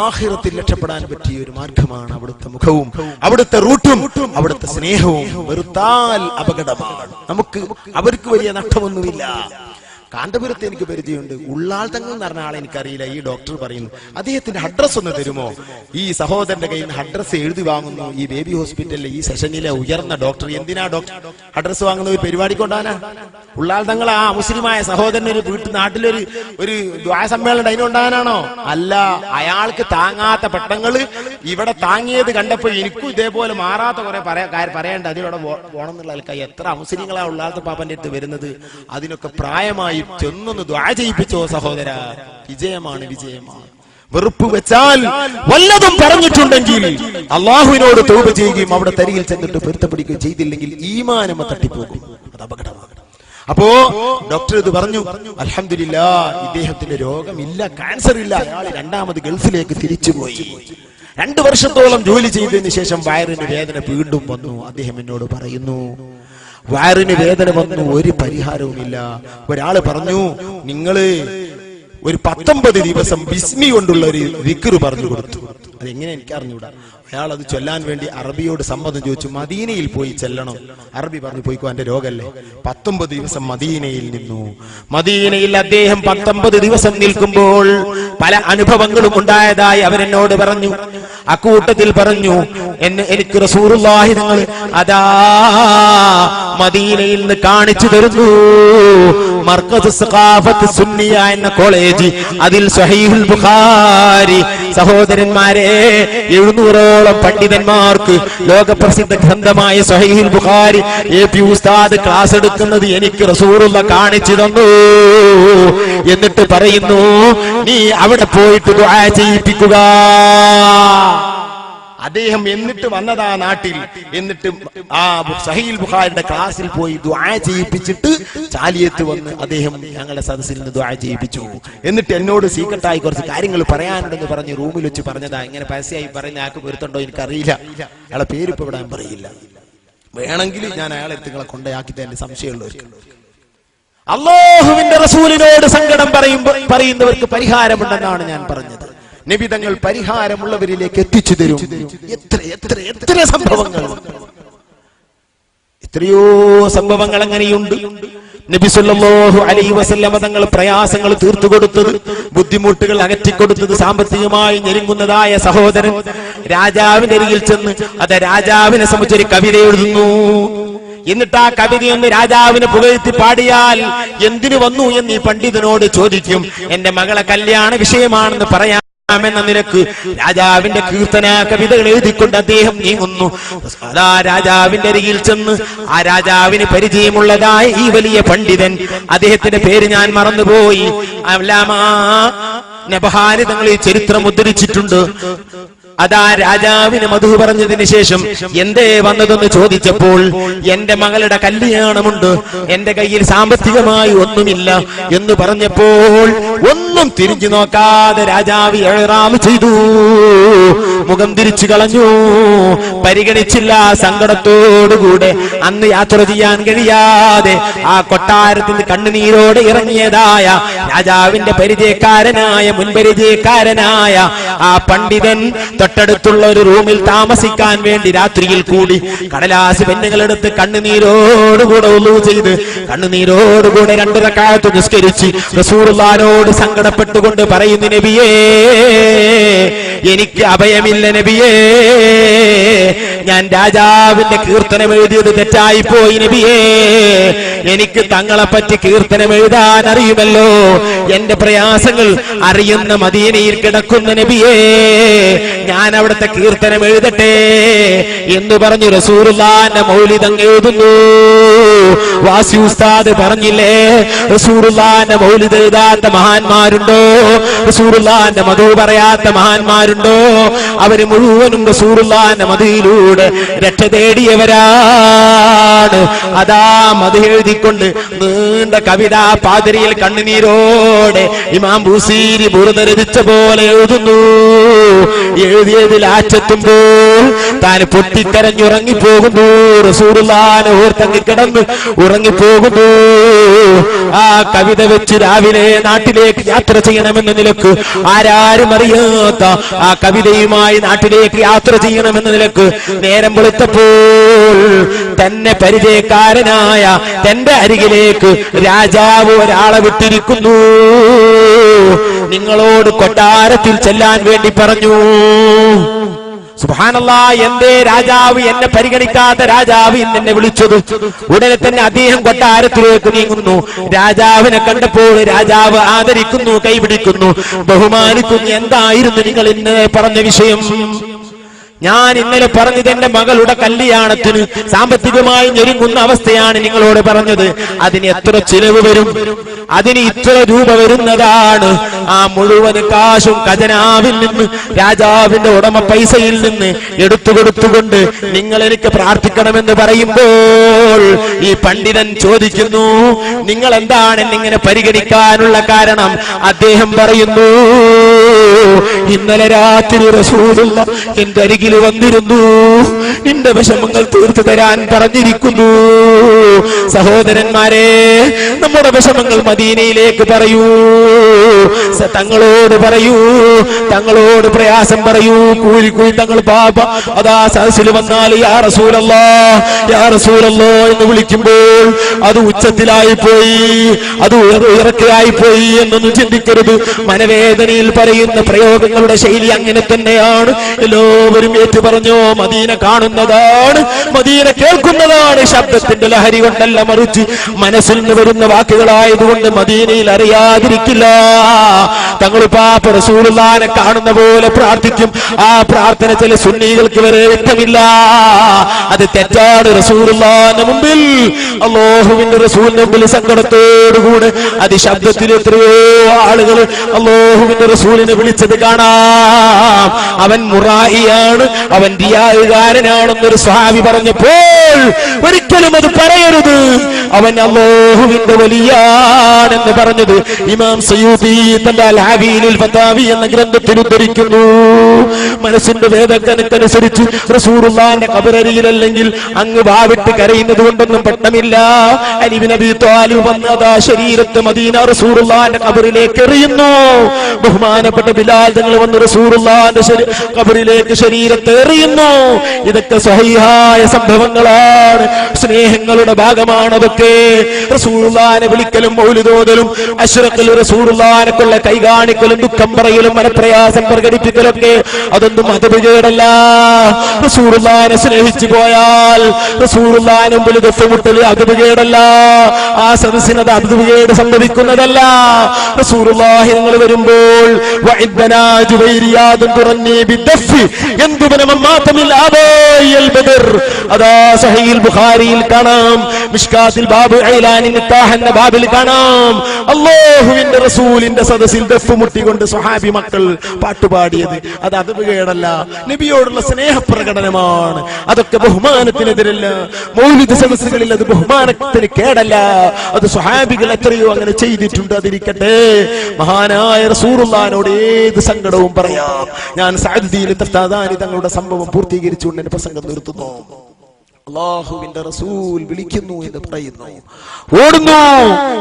ആഖിറത്തിൽ രക്ഷപ്പെടാൻ പറ്റിയ ഒരു മാർഗമാണ് അവിടുത്തെ മുഖവും അവിടുത്തെ റൂട്ടും അവിടുത്തെ സ്നേഹവും. വെറുത്താൽ അപകടമാണ്. നമുക്ക് അവർക്ക് വലിയ നഷ്ടമൊന്നുമില്ല. കാന്തപുരത്ത് എനിക്ക് പരിചയമുണ്ട്. ഉള്ളാൾ തങ്ങൾ എന്ന് പറഞ്ഞ ആളെ എനിക്കറിയില്ല. ഈ ഡോക്ടർ പറയുന്നു, അദ്ദേഹത്തിന്റെ അഡ്രസ് ഒന്ന് തരുമോ? ഈ സഹോദരന്റെ കയ്യിൽ നിന്ന് അഡ്രസ് എഴുതി വാങ്ങുന്നു. ഈ ബേബി ഹോസ്പിറ്റലിലെ ഈ സെഷനിലെ ഉയർന്ന ഡോക്ടർ. എന്തിനാ ഡോക്ടർ അഡ്രസ് വാങ്ങുന്നത്? ഒരു പരിപാടി കൊണ്ടാനാ? ഉള്ളാൾ തങ്ങൾ ആ മുസ്ലിമായ സഹോദരന് ഒരു നാട്ടിലൊരു ദ്വായ സമ്മേളനം അതിനുണ്ടാകാനാണോ? അല്ല, അയാൾക്ക് താങ്ങാത്ത പെട്ടങ്ങള് ഇവിടെ താങ്ങിയത് കണ്ടപ്പോ എനിക്കും ഇതേപോലെ മാറാത്ത കുറെ പറയണ്ട. അതിലൂടെ പോണം എന്നുള്ള ആൾക്കാർ എത്ര മുസ്ലിങ്ങളാ ഉള്ളാളത്തെ പാപ്പന്റെ അടുത്ത് വരുന്നത്. അതിനൊക്കെ പ്രായമായി ചെന്നൊന്ന് ദ്വാ ചെയ്യിപ്പിച്ചോ സഹോദര. വിജയമാണ്, വിജയമാണ്. വെറുപ്പ് വെച്ചാൽ വല്ലതും പറഞ്ഞിട്ടുണ്ടെങ്കിൽ അള്ളാഹുവിനോട് തൗബ ചെയ്യുകയും അവിടെ തരികിൽ ചെന്നിട്ട് പൊരുത്തപ്പെടുകയും ചെയ്തില്ലെങ്കിൽ ഈമാനം തട്ടിപ്പോകും. അത് അപകടമാണ്. അപ്പോ ഡോക്ടർ ഇത് പറഞ്ഞു. അൽഹംദുലില്ലാഹ്, ഇദ്ദേഹത്തിന്റെ രോഗമില്ല, ക്യാൻസർ ഇല്ല. അയാൾ 2ാമത് ഗൾഫിലേക്ക് തിരിച്ചുപോയി. 2 വർഷത്തോളം ജോലി ചെയ്തതിന് ശേഷം വയറിന് വേദന വീണ്ടും വന്നു. അദ്ദേഹം എന്നോട് പറയുന്നു, വയറിന് വേദന വന്നു, ഒരു പരിഹാരവുമില്ല. ഒരാള് പറഞ്ഞു, നിങ്ങള് ഒരു 19 ദിവസം ബിസ്മി കൊണ്ടുള്ള ഒരു ദിക്ർ പറഞ്ഞു കൊടുത്തു. അതെങ്ങനെ എനിക്ക് അറിഞ്ഞൂടാ. അയാൾ അത് ചൊല്ലാൻ വേണ്ടി അറബിയോട് സമ്മതം ചോദിച്ചു. മദീനയിൽ പോയി ചെല്ലണം. അറബി പറഞ്ഞു, പോയിക്കോ, എന്റെ രോഗല്ലേ. 19 ദിവസം മദീനയിൽ നിന്നു. മദീനയിൽ അദ്ദേഹം 19 ദിവസം നിൽക്കുമ്പോൾ പല അനുഭവങ്ങളും ഉണ്ടായതായി അവരെന്നോട് പറഞ്ഞു. അക്കൂട്ടത്തിൽ പറഞ്ഞു, എനിക്ക് റസൂലുള്ളാഹി തങ്ങൾ അതാ മദീനയിൽ നിന്ന് കാണിച്ചു തരുന്നു. മർക്കസ് സഖാഫത്ത് സുന്നിയ എന്ന കോളേജ്, അതിൽ സ്വഹീഹുൽ ബുഖാരി. സഹോദരന്മാരെ, 700ഓളം പണ്ഡിതന്മാർക്ക് ലോകപ്രസിദ്ധ ഗ്രന്ഥമായ സ്വഹീഹുൽ ബുഖാരി AP ഉസ്താദ് ക്ലാസ് എടുക്കുന്നത് എനിക്ക് റസൂലുള്ളാഹി കാണിച്ചു തന്നു. എന്നിട്ട് പറയുന്നു, നീ അവിടെ പോയിട്ട് ദുആ ചെയ്യിപ്പിക്കുക. അദ്ദേഹം എന്നിട്ട് വന്നതാ നാട്ടിൽ. എന്നിട്ട് ആ സഹീഹുൽ ബുഖാരിയുടെ ക്ലാസ്സിൽ പോയി ദുആ ചെയ്യിപ്പിച്ചിട്ട് ചാലിയത്ത് വന്ന് അദ്ദേഹം ഞങ്ങളുടെ സദസ്സിൽ നിന്ന് ദുആ ചെയ്യിപ്പിച്ചു. എന്നിട്ട് എന്നോട് സീക്രട്ടായി കുറച്ച് കാര്യങ്ങൾ പറയാനുണ്ടെന്ന് പറഞ്ഞ് റൂമിൽ വെച്ച് പറഞ്ഞതാ. ഇങ്ങനെ പരസ്യമായി പറയുന്ന ആൾക്ക് പൊരുത്തുണ്ടോ എനിക്കറിയില്ല. അയാളെ പേരിപ്പോ വിടാൻ പറയില്ല. വേണമെങ്കിൽ ഞാൻ അയാളെ നിങ്ങളെ കൊണ്ടയാക്കി തന്നെ സംശയമുള്ളവർക്ക്. അല്ലാഹുവിന്റെ റസൂലിനോട് സങ്കടം പറയുന്നവർക്ക് പരിഹാരമുണ്ടെന്നാണ് ഞാൻ പറഞ്ഞത്. നബി തങ്ങൾ പരിഹാരമുള്ളവരിലേക്ക് എത്തിച്ചു തരും. എത്ര സംഭവങ്ങൾ, എത്രയോ സംഭവങ്ങൾ അങ്ങനെയുണ്ട്. നബി സല്ലല്ലാഹു അലൈഹി വസല്ലം തങ്ങൾ പ്രയാസങ്ങൾ തീർത്തു കൊടുത്തത്, ബുദ്ധിമുട്ടുകൾ അകറ്റിക്കൊടുത്തത്, സാമ്പത്തികമായി ഞെരുങ്ങുന്നതായ സഹോദരൻ രാജാവിന്റെ അരികിൽ ചെന്ന് അത് രാജാവിനെ സംബന്ധിച്ചൊരു കവിത എഴുതുന്നു. എന്നിട്ട് ആ കവിതയൊന്ന് രാജാവിനെ പുകഴ്ത്തി പാടിയാൽ എന്തിനു വന്നു എന്ന് ഈ പണ്ഡിതനോട് ചോദിക്കും. എന്റെ മകളെ കല്യാണ വിഷയമാണെന്ന് പറയാം എന്ന നിലക്ക് രാജാവിന്റെ കീർത്തന കവിതകൾ എഴുതിക്കൊണ്ട് അദ്ദേഹം നീങ്ങുന്നു. അതാ രാജാവിന്റെ അരികിൽ ചെന്ന് ആ രാജാവിന് പരിചയമുള്ളതായ ഈ വലിയ പണ്ഡിതൻ, അദ്ദേഹത്തിന്റെ പേര് ഞാൻ മറന്നുപോയി, അല്ലാമാ നബഹാനി തങ്ങൾ ഈ ചരിത്രം ഉദ്ധരിച്ചിട്ടുണ്ട്. അതാ രാജാവിന് മധു പറഞ്ഞതിന് ശേഷം എന്തേ വന്നതെന്ന് ചോദിച്ചപ്പോൾ എന്റെ മകളുടെ കല്യാണമുണ്ട്, എന്റെ കയ്യിൽ സാമ്പത്തികമായി ഒന്നുമില്ല എന്ന് പറഞ്ഞപ്പോൾ ഒന്നും തിരിഞ്ഞു നോക്കാതെ രാജാവ് ഇഹ്റാം ചെയ്തു, മുഖം തിരിച്ചു കളഞ്ഞു, പരിഗണിച്ചില്ല. സങ്കടത്തോടുകൂടെ അന്ന് യാത്ര ചെയ്യാൻ കഴിയാതെ ആ കൊട്ടാരത്തിൽ കണ്ണുനീരോടെ ഇറങ്ങിയതായ രാജാവിന്റെ പരിചയക്കാരനായ മുൻപരിചയക്കാരനായ ആ പണ്ഡിതൻ തൊട്ടടുത്തുള്ള ഒരു റൂമിൽ താമസിക്കാൻ വേണ്ടി രാത്രിയിൽ കൂടി കടലാസ് പെന്നുകളെടുത്ത് കണ്ണുനീരോടുകൂടെ ഉളൂ ചെയ്ത് കണ്ണുനീരോടുകൂടെ 2 റക്അത്ത് നിസ്കരിച്ച് റസൂലുള്ളാഹിനോട് സങ്കടപ്പെട്ടുകൊണ്ട് പറയുന്നു, നബിയേ എനിക്ക് അഭയമില്ല നബിയേ, ഞാൻ രാജാവിന്റെ കീർത്തനം എഴുതിയത് തെറ്റായി പോയി നബിയേ, എനിക്ക് തങ്ങളെ പറ്റി കീർത്തനം എഴുതാൻ അറിയുമല്ലോ, എന്റെ പ്രയാസങ്ങൾ അറിയുന്ന മദീനയിൽ കിടക്കുന്ന നബിയേ, ഞാൻ അവിടുത്തെ കീർത്തനം എഴുതട്ടെ എന്ന് പറഞ്ഞു റസൂലുള്ളാഹിന്റെ മൗലിദ് അങ്ങ് എഴുതുന്നു. വാസി ഉസ്താദ് പറഞ്ഞില്ലേ, റസൂലുള്ളാഹിന്റെ മൗലിദ് എഴുതാത്ത മഹാന്മാരുണ്ടോ, റസൂലുള്ളാഹിന്റെ മധു പറയാത്ത മഹാന്മാരുണ്ടോ? അവര് മുഴുവനും റസൂലുള്ളാഹിന്റെ മദീനയിലൂടെ രക്ഷ തേടിയവരാണ്. അതാ മദ് എഴുതിക്കൊണ്ട് നീണ്ട കവിത പാതിരിയിൽ കണ്ണുനീരോടെ ഇമാം ബൂസീരി ബുർദ രചിച്ച പോലെ എഴുതുന്നു. എഴുതിയതിൽ ആച്ചെത്തുമ്പോൾ താൻ പൊട്ടിക്കരഞ്ഞുറങ്ങിപ്പോകുന്നു, റസൂലുള്ളാഹിനെ ഓർത്തങ്ങ് കിടന്ന് ഉറങ്ങിപ്പോകുന്നു. ആ കവിത വെച്ച് രാവിലെ നാട്ടിലേക്ക് യാത്ര ചെയ്യണമെന്ന നിലക്ക്, ആരാരും അറിയാത്ത ആ കവിതയുമായി നാട്ടിലേക്ക് യാത്ര ചെയ്യണമെന്ന നിലക്ക് നേരം വെളുത്തപ്പോൾ തന്നെ പരിചയക്കാരനായ തന്റെ അരികിലേക്ക് രാജാവ് ഒരാളെ വിട്ടിരിക്കുന്നു. നിങ്ങളോട് കൊട്ടാരത്തിൽ ചെല്ലാൻ വേണ്ടി പറഞ്ഞു. സുബ്ഹാനല്ലാഹ്, എന്തേ രാജാവ് എന്നെ പരിഗണിക്കാത്ത രാജാവ് ഇന്നെന്നെ വിളിച്ചത്? ഉടനെ തന്നെ അദ്ദേഹം കൊട്ടാരത്തിലേക്ക് നീങ്ങുന്നു. രാജാവിനെ കണ്ടപ്പോൾ രാജാവ് ആദരിക്കുന്നു, കൈപിടിക്കുന്നു, ബഹുമാനിക്കുന്നു. എന്തായിരുന്നു നിങ്ങൾ ഇന്നലെ പറഞ്ഞ വിഷയം? ഞാൻ ഇന്നലെ പറഞ്ഞത് എന്റെ മകളുടെ കല്യാണത്തിന് സാമ്പത്തികമായി ഞെരുങ്ങുന്ന അവസ്ഥയാണ് നിങ്ങളോട് പറഞ്ഞത്. അതിന് എത്ര ചിലവ് വരും? അതിന് ഇത്ര രൂപ വരുന്നതാണ്. ആ മുഴുവൻ കാശും ഖജനാവിൽ നിന്ന്, രാജാവിന്റെ ഉടമ പൈസയിൽ നിന്ന് എടുത്തു കൊടുത്തുകൊണ്ട് നിങ്ങൾ എനിക്ക് പ്രാർത്ഥിക്കണമെന്ന് പറയുമ്പോൾ ഈ പണ്ഡിതൻ ചോദിക്കുന്നു, നിങ്ങൾ എന്താണ് എന്നിങ്ങനെ പരിഗണിക്കാനുള്ള കാരണം? അദ്ദേഹം പറയുന്നു, ഇന്നലെ രാത്രി റസൂലുള്ള എന്റെ അരികിൽ വന്നിരുന്നു, നിന്റെ വിഷമങ്ങൾ തീർത്തു തരാൻ പറഞ്ഞിരിക്കുന്നു. സഹോദരന്മാരെ, നമ്മുടെ വിഷമങ്ങൾ മദീനയിലേക്ക് പറയൂ, തങ്ങളോട് പറയൂ, തങ്ങളോട് പ്രയാസം പറയൂ. കൂലി തങ്ങൾ ബാബ അതാ സദസ്സിൽ വന്നാൽ യാ റസൂലല്ലാഹ്, യാ റസൂലല്ലാഹ് എന്ന് വിളിക്കുമ്പോൾ അത് ഉച്ചത്തിലായി പോയി, അത് ഇറക്കയായി പോയി എന്നൊന്നും ചിന്തിക്കരുത്. മനവേദനയിൽ പറയുന്ന പ്രയോഗങ്ങളുടെ ശൈലി അങ്ങനെ തന്നെയാണ്. എല്ലാവരും ഏറ്റു പറഞ്ഞോ, മദീന കാണുന്നതാണ്, മദീന കേൾക്കുന്നതാണ്. ശബ്ദത്തിന്റെ ലഹരി കൊണ്ടല്ല, മറിച്ച് മനസ്സിൽ നിന്ന് വരുന്ന വാക്കുകളായതുകൊണ്ട് മദീനയിൽ അറിയാതിരിക്കില്ല. തങ്ങൾ പാപ്പ റസൂലുള്ളാഹിനെ കാണുന്ന പോലെ പ്രാർത്ഥിക്കും. ആ പ്രാർത്ഥന ചില സുന്നികൾക്ക് വരെ വ്യക്തമില്ല, അത് തെറ്റാണ്. റസൂലുള്ളാഹിന്റെ മുമ്പിൽ, അല്ലാഹുവിന്റെ റസൂലിന്റെ മുമ്പിൽ സങ്കടത്തോടുകൂടെ അതിശബ്ദത്തിൽ എത്രയോ ആളുകൾ അല്ലാഹുവിന്റെ റസൂലിനെ വിളിച്ചത് കാണാം. അവൻ മുറായിയാണ്, അവൻ റിയാകാരനാണെന്നൊരു സ്വഹാബി പറഞ്ഞപ്പോൾ ഒരിക്കലും അത് പറയരുത്, അവൻ അല്ലാഹുവിന്റെ വലിയാണെന്ന് പറഞ്ഞത് ഇമാം സയ്യൂത്തി തന്റെ അൽ-ഹാബീലുൽ ഫതാവി എന്ന ഗ്രന്ഥത്തിൽ ഉദ്ധരിക്കുന്നു. മനസ്സിന്റെ വേദനക്കനുസരിച്ച് റസൂലുള്ളാഹിന്റെ ഖബറരിയിലല്ലെങ്കിൽ അങ്ങ് വാവിട്ട് കരയുന്നത് കൊണ്ടൊന്നും പെട്ടമില്ല. അലി ഇബ്നു അബീ ത്വാലിബ് വന്നതാ ശരീരത്തെ മദീന റസൂലുള്ളാഹിന്റെ ഖബറിലേക്ക് എറിയുന്നു. ബഹുമാനപ്പെട്ട ബിലാൽ തങ്ങൾ വന്ന് റസൂലുള്ളാഹിന്റെ ഖബറിലേക്ക് ശരീരത്തെ എറിയുന്നു. ഇതൊക്കെ സ്വഹീഹായ സംഭവങ്ങളാണ്, സ്നേഹങ്ങളുടെ ഭാഗമാണ്. അതൊക്കെ റസൂലുള്ളാഹിനെ വിളിക്കലും മൗലിദ് ഓതലും അശ്റഖിൽ റസൂലുള്ളാഹിനെക്കുള്ള കൈ കാണിക്കലും ദുഃഖം പറയലും മനപ്രയാസം പ്രകടിപ്പിക്കലൊക്കെ അതൊന്നും മതവിജയടല്ല. റസൂലുള്ളാഹിനെ സ്നേഹിച്ചു പോയാൽ റസൂലുള്ളാഹിന്റെ മുമ്പിൽ ദഫ്മുട്ടൽ അത് വിജയടല്ല. ആ സദസ്സിന് അത് വിജയം സംഭവിക്കുന്നതല്ല. റസൂലുള്ളാഹി നിങ്ങൾ വരുമ്പോൾ വഇദ്ദ المناج ويرياد ترني بالدف يندبن من مات من الآباء البدر അതാ സഹീഹ് ബുഖാരിയിൽ കാണാം മിഷ്കാത്തിൽ ബാബ് ഐലാനി നിത്താഹ് എന്ന ബാബിൽ കാണാം അല്ലാഹുവിന്റെ റസൂലിന്റെ സദസ്സിൽ ദഫ് മുട്ടിക്കൊണ്ട് സ്വഹാബി മക്കൾ പാട്ടുപാടിയത്. അത് അദബ് കേടല്ല, നബിയോടുള്ള സ്നേഹപ്രകടനമാണ്. അതൊക്കെ ബഹുമാനത്തിനെതിരല്ല. മൗലിദ് സദസ്സുകളിൽ അത് ബഹുമാനത്തിന് കേടല്ല. അത് സ്വഹാബികൾ എത്രയോ അങ്ങനെ ചെയ്തിട്ടുണ്ട്. അതിരിക്കട്ടെ, മഹാനായ റസൂലുള്ളാഹിനോട് ഏത് സങ്കടവും പറയാം. ഞാൻ സഅദുദ്ദീൻ തഫ്താദാനി തങ്ങളുടെ സംഭവം പൂർത്തീകരിച്ചുകൊണ്ട് എന്റെ പ്രസംഗം നിർത്തുന്നു. അല്ലാഹുവിന്റെ റസൂൽ വിളിക്കുന്നു എന്ന് പറയുന്നു, ഓടുന്നു.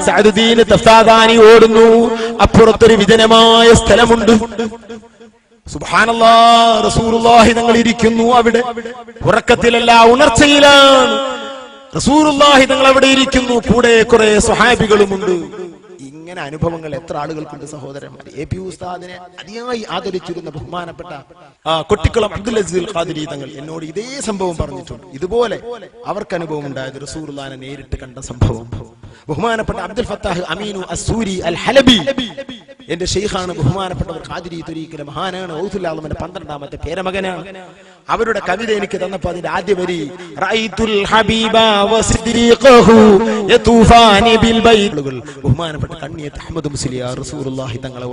സഅദുദ്ദീൻ തഫ്താദാനി ഓടുന്നു. അപ്പുറത്തൊരു വിജനമായ സ്ഥലമുണ്ട്. സുബ്ഹാനല്ലാഹ്, റസൂലുള്ളാഹി തങ്ങൾ ഇരിക്കുന്നു അവിടെ. ഉറക്കത്തിലല്ല, ഉണർച്ചയിലാണ്. റസൂലുള്ളാഹി തങ്ങൾ അവിടെ ഇരിക്കുന്നു. കൂടെ കുറെ സ്വഹാബികളുമുണ്ട്. ഇങ്ങനെ അനുഭവങ്ങൾ എത്ര ആളുകൾക്കുണ്ട് സഹോദരന്മാർ. എ പി ഉസ്താദിനെ അതിയായി ആദരിച്ചിരുന്ന ബഹുമാനപ്പെട്ട കൊട്ടിക്കുളം അബ്ദുൽ അസീസ് ഖാദിരി തങ്ങൾ എന്നോട് ഇതേ സംഭവം പറഞ്ഞിട്ടുണ്ട്. ഇതുപോലെ അവർക്ക് അനുഭവം ഉണ്ടായത് റസൂലുള്ളാഹിനെ നേരിട്ട് കണ്ട സംഭവം. ബഹുമാനപ്പെട്ട അബ്ദുൽ ഫത്താഹ് അമീനു അസ്സൂരി അൽ ഹലബി എന്റെ ഷെയ്ഖാണ്. ബഹുമാനപ്പെട്ടവർ ഖാദിരി ത്വരീഖിലെ മഹാനാണ്. ഔസുൽ ആലമിന്റെ 12ാമത്തെ പേരമകനാണ്. അവരുടെ കവിത എനിക്ക് തന്നപ്പോൾ അതിന്റെ ആദ്യ വരി റഅയ്തുൽ ഹബീബ വസിദ്രീഖഹു യതൂഫാനി ബിൽ ബൈത്തുകൾ. ബഹുമാനപ്പെട്ട കണ്ണിയത്ത് അഹ്മദ് മുസ്ലിയാർ റസൂലുള്ളാഹി തങ്ങളെ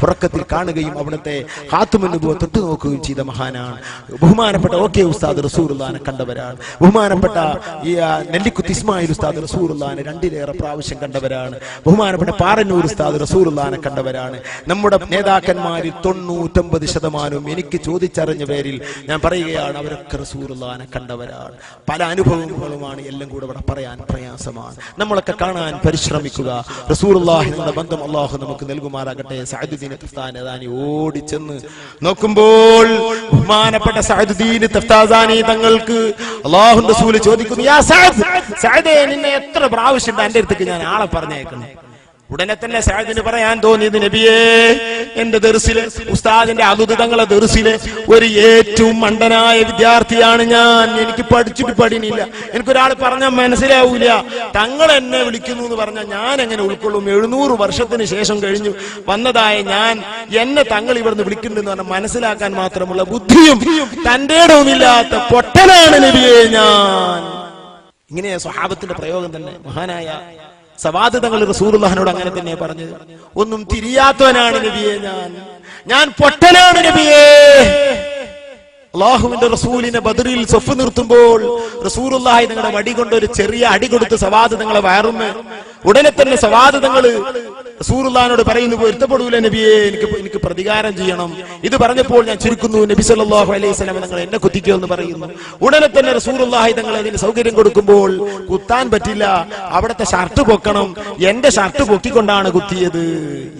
ഉറക്കത്തിൽ കാണുകയും അവിടുത്തെ ഖാതുമുൻ നുബുവ തൊട്ടു നോക്കുകയും ചെയ്ത മഹാനാണ്. ബഹുമാനപ്പെട്ട ഓക്കെ ഉസ്താദ് റസൂലുള്ളാഹിനെ കണ്ടവരാണ്. ബഹുമാനപ്പെട്ട നെല്ലിക്കുത്ത് ഇസ്മായിൽ ഉസ്താദ് റസൂലുള്ളാഹിനെ 2ലേറെ പ്രാവശ്യം കണ്ടവരാണ്. ബഹുമാനപ്പെട്ട പാറന്നൂർ ഉസ്താദ് റസൂലുള്ളാഹിനെ കണ്ടവരാണ്. നമ്മുടെ നേതാക്കന്മാരിൽ 99% എനിക്ക് ചോദിച്ചറിഞ്ഞ പേരിൽ ഞാൻ പറയുകയാണ്, അവരൊക്കെ റസൂലുള്ളാഹിനെ കണ്ടവരാണ്. പല അനുഭവങ്ങളുമാണ്. എല്ലാം കൂടെ ഇവിടെ പറയാൻ പ്രയാസമാണ്. നമ്മളൊക്കെ കാണാൻ പരിശ്രമിക്കുക. റസൂലുള്ളാഹിയുടെ ബന്ധം അല്ലാഹു നമുക്ക് നൽകുമാറാകട്ടെ. സഅദുദ്ദീൻ തഫ്താദാനി ഓടിച്ചെന്ന് നോക്കുമ്പോൾ ബഹുമാനപ്പെട്ട സഅദുദ്ദീൻ തഫ്താദാനി തങ്ങൾക്ക് അല്ലാഹുവിന്റെ റസൂൽ ചോദിക്കുന്നു, യാ സഅദേ, നിന്നെ എത്ര പ്രാവശ്യം എന്റെ അടുത്തേക്ക് ഞാൻ ആളെ പറഞ്ഞേക്കണം? ഉടനെ തന്നെ സഅദിന് പറയാൻ തോന്നിയത്, നബിയേ, എന്റെ ദർസിലെ ഉസ്താദിന്റെ അദുദ് തങ്ങളെ ദർസിലെ ഒരു ഏറ്റവും മണ്ടനായ വിദ്യാർത്ഥിയാണ് ഞാൻ. എനിക്ക് പഠിച്ചിട്ട് പഠിനില്ല. എനിക്കൊരാൾ പറഞ്ഞാൽ മനസ്സിലാവൂല. തങ്ങൾ എന്നെ വിളിക്കുന്നു എന്ന് പറഞ്ഞാൽ ഞാൻ എങ്ങനെ ഉൾക്കൊള്ളും? 700 വർഷത്തിന് ശേഷം കഴിഞ്ഞു വന്നതായ ഞാൻ എന്നെ തങ്ങൾ ഇവിടുന്ന് വിളിക്കുന്നുണ്ടെന്ന് പറഞ്ഞാൽ മനസ്സിലാക്കാൻ മാത്രമുള്ള ബുദ്ധിയും തന്റെ ഇടവുമില്ലാത്ത പൊട്ടനാണ് നബിയേ ഞാൻ. ഇങ്ങനെ സ്വഹാബത്തിന്റെ പ്രയോഗം തന്നെ. മഹാനായ സവാദ് തങ്ങൾ റസൂലുള്ളാഹിനോട് അങ്ങനെ തന്നെ പറഞ്ഞത്. ഒന്നും തിരിയാത്തവനാണ് നബിയെ ഞാൻ പൊട്ടനാണ് നബിയേ. അല്ലാഹുവിന്റെ റസൂലിനെ ബദറിൽ സഫ് നിർത്തുമ്പോൾ റസൂലുള്ളാഹി തങ്ങളുടെ വടി കൊണ്ട് ഒരു ചെറിയ അടി കൊടുത്ത് സവാദ് തങ്ങളെ വയറുന്ന്. ഉടനെ തന്നെ സവാദ് തങ്ങള് റസൂലുള്ളാഹിനോട് പറയുന്നു, പൊരുത്തപ്പെടൂല നബിയെ, എനിക്ക് പ്രതികാരം ചെയ്യണം. ഇത് പറഞ്ഞപ്പോൾ ഞാൻ ചുരുക്കുന്നു, നബി സല്ലല്ലാഹു അലൈഹി വസല്ലം തങ്ങൾ എന്നെ കുത്തിക്കോ എന്ന് പറയുന്നു. ഉടനെ തന്നെ റസൂലുള്ളാഹി തങ്ങൾ അതിന് സൗകര്യം കൊടുക്കുമ്പോൾ കുത്താൻ പറ്റില്ല, അവിടുത്തെ ഷർട്ട് പൊക്കണം, എന്റെ ഷർട്ട് പൊക്കിക്കൊണ്ടാണ് കുത്തിയത്.